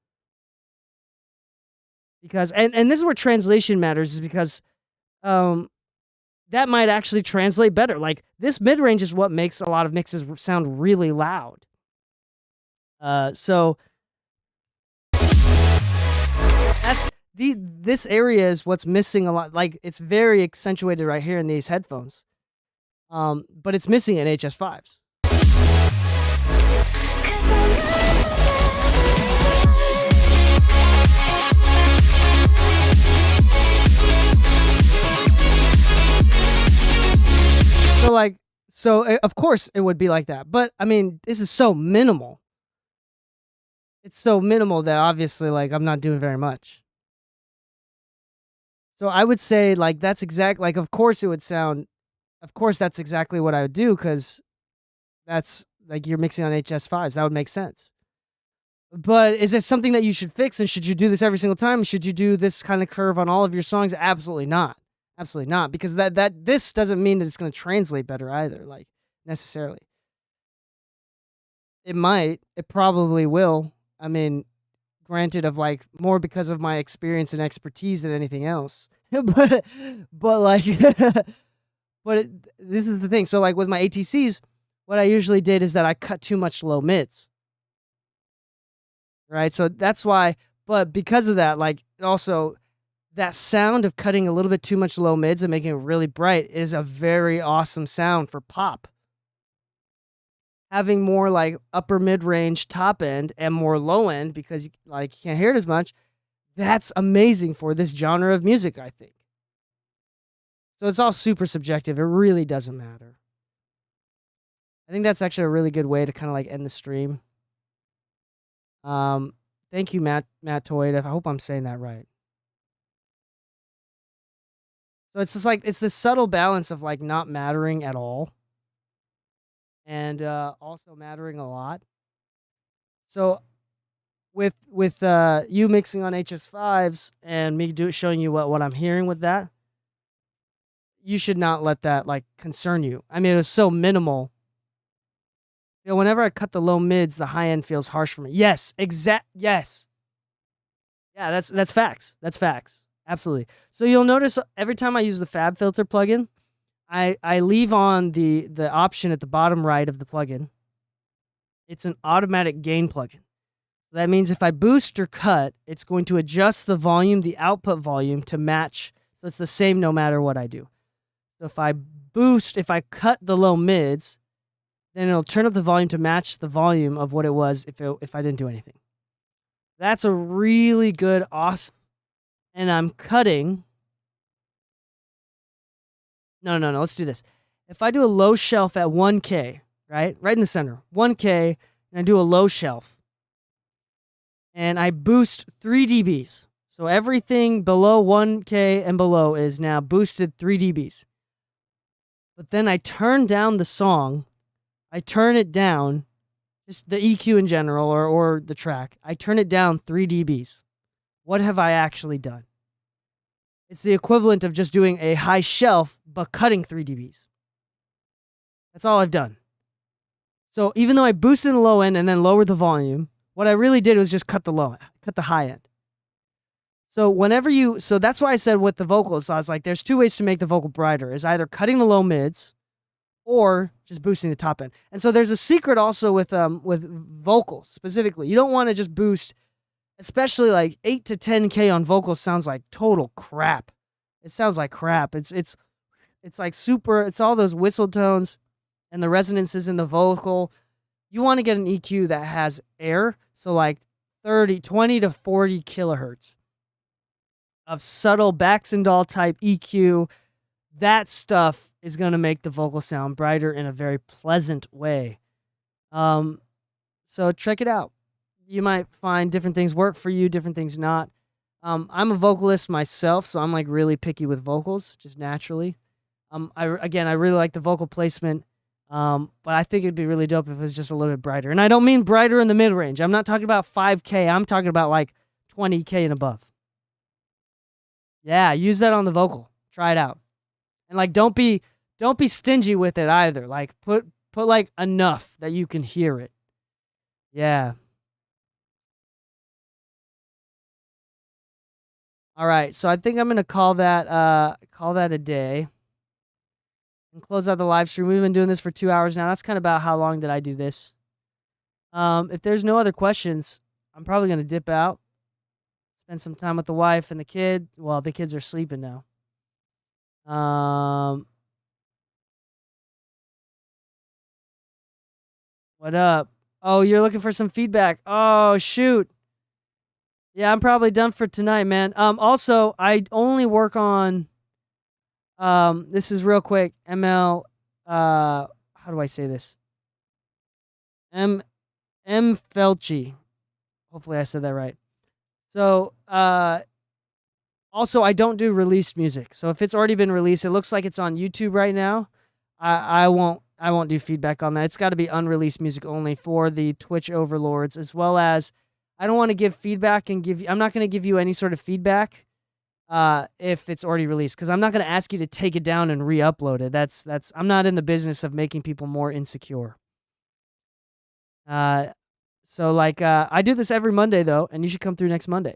Because and this is where translation matters, is because that might actually translate better. Like this mid-range is what makes a lot of mixes sound really loud. So that's this area is what's missing a lot. Like it's very accentuated right here in these headphones. But it's missing in HS5s. So of course it would be like that. But I mean, this is so minimal. It's so minimal that obviously like I'm not doing very much. So I would say like that's like of course it would sound, of course that's exactly what I would do, because that's like you're mixing on HS5s. That would make sense. But is it something that you should fix, and should you do this every single time? Should you do this kind of curve on all of your songs? Absolutely not. Absolutely not, because this doesn't mean that it's going to translate better either, like necessarily. It might, it probably will. I mean, granted, of like more because of my experience and expertise than anything else. but like, this is the thing. So like with my ATCs, what I usually did is that I cut too much low mids. Right? So that's why, but because of that, like also that sound of cutting a little bit too much low mids and making it really bright is a very awesome sound for pop. Having more like upper mid-range top end and more low end, because like you can't hear it as much, that's amazing for this genre of music, I think. So it's all super subjective. It really doesn't matter. I think that's actually a really good way to kind of like end the stream. Thank you, Matt Toyd. I hope I'm saying that right. So it's just like, it's this subtle balance of like not mattering at all and also mattering a lot. So with you mixing on HS5s and me showing you what I'm hearing with that, you should not let that like concern you. I mean, it was so minimal. You know, whenever I cut the low mids, the high end feels harsh for me. Yes, yes. Yeah, that's facts. That's facts. Absolutely. So you'll notice every time I use the Fab Filter plugin, I leave on the option at the bottom right of the plugin. It's an automatic gain plugin. That means if I boost or cut, it's going to adjust the volume, the output volume, to match. So it's the same no matter what I do. So if I cut the low mids, then it'll turn up the volume to match the volume of what it was if I didn't do anything. That's a really good, awesome. And I'm cutting. No, let's do this. If I do a low shelf at 1K, right in the center, 1K, and I do a low shelf, and I boost 3 dBs. So everything below 1K and below is now boosted 3 dBs. But then I turn down the song. I turn it down, just the EQ in general or the track. I turn it down 3 dBs. What have I actually done? It's the equivalent of just doing a high shelf, but cutting 3 dBs. That's all I've done. So even though I boosted the low end and then lowered the volume, what I really did was just cut the high end. So that's why I said with the vocals, I was like, there's 2 ways to make the vocal brighter, is either cutting the low mids or just boosting the top end. And so there's a secret also with vocals specifically. You don't want to just boost, especially like 8 to 10K on vocals sounds like total crap. It sounds like crap. It's like super, it's all those whistle tones and the resonances in the vocal. You want to get an EQ that has air, so like 20 to 40 kilohertz of subtle Baxendall type EQ. That stuff is going to make the vocal sound brighter in a very pleasant way. So check it out. You might find different things work for you, different things not. I'm a vocalist myself, so I'm like really picky with vocals, just naturally. I really like the vocal placement. But I think it'd be really dope if it was just a little bit brighter. And I don't mean brighter in the mid-range. I'm not talking about 5K. I'm talking about like 20K and above. Yeah, use that on the vocal. Try it out. And like don't be stingy with it either. Like put like enough that you can hear it. Yeah. All right, so I think I'm gonna call that a day and close out the live stream. We've been doing this for 2 hours now. That's kind of about how long did I do this. If there's no other questions, I'm probably gonna dip out, spend some time with the wife and the kid. Well, the kids are sleeping now. What up? Oh, you're looking for some feedback. Oh, shoot. Yeah, I'm probably done for tonight, man. Also, I only work on, this is real quick, ML, how do I say this? M. Felchi. Hopefully I said that right. So, also, I don't do released music. So if it's already been released, it looks like it's on YouTube right now. I won't do feedback on that. It's got to be unreleased music only for the Twitch overlords, as well as I don't want to give feedback and I'm not going to give you any sort of feedback if it's already released, because I'm not going to ask you to take it down and re-upload it. I'm not in the business of making people more insecure. So like I do this every Monday though, and you should come through next Monday.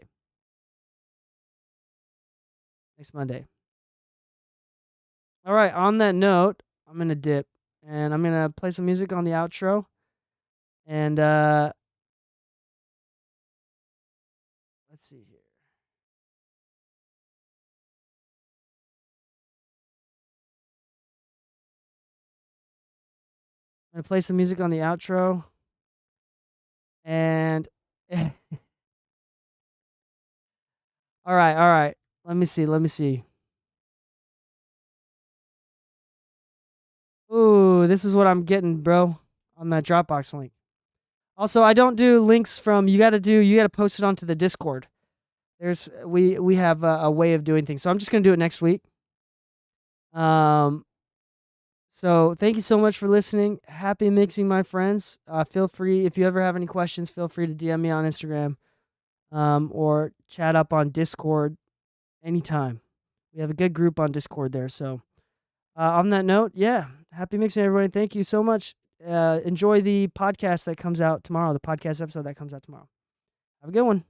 All right, on that note, I'm going to dip and I'm going to play some music on the outro. And let's see here. I'm going to play some music on the outro. And all right. Let me see. Ooh, this is what I'm getting, bro, on that Dropbox link. Also, I don't do links from, you got to post it onto the Discord. We have a way of doing things. So I'm just going to do it next week. So So thank you so much for listening. Happy mixing, my friends. Feel free, if you ever have any questions, feel free to DM me on Instagram or chat up on Discord anytime. We have a good group on Discord there. So on that note, yeah, happy mixing, everybody. Thank you so much. Enjoy the podcast that comes out tomorrow, the podcast episode that comes out tomorrow. Have a good one.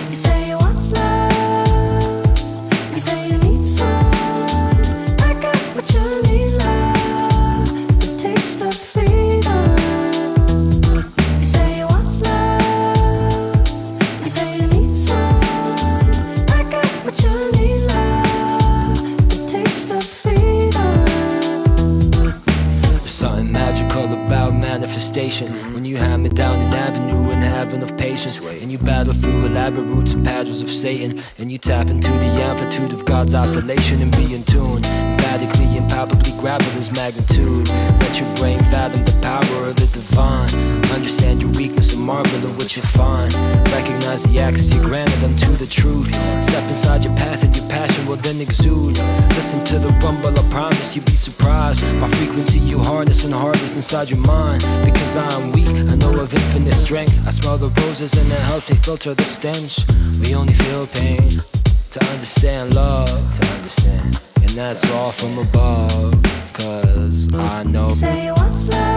You say you want love, you say you need some. I got what you need, love, the taste of freedom. You say you want love, you say you need some. I got what you need, love, the taste of freedom. There's something magical about manifestation. When you hammer down an avenue and have enough patience, and you battle through elaborate routes and patterns of Satan, and you tap into the amplitude of God's oscillation and be in tune. Emphatically and palpably grapple his magnitude. Let your brain fathom the power of the divine. Understand your weakness and marvel at what you find. Recognize the access you granted unto the truth. Step inside your path and your passion will then exude. Listen to the rumble, I promise you'll be surprised by frequency you harness and harvest inside your mind. Because I am weak, I know of infinite strength. I smell the roses and it helps me filter the stench. We only feel pain to understand love, and that's all from above. Cause I know. You say you want love.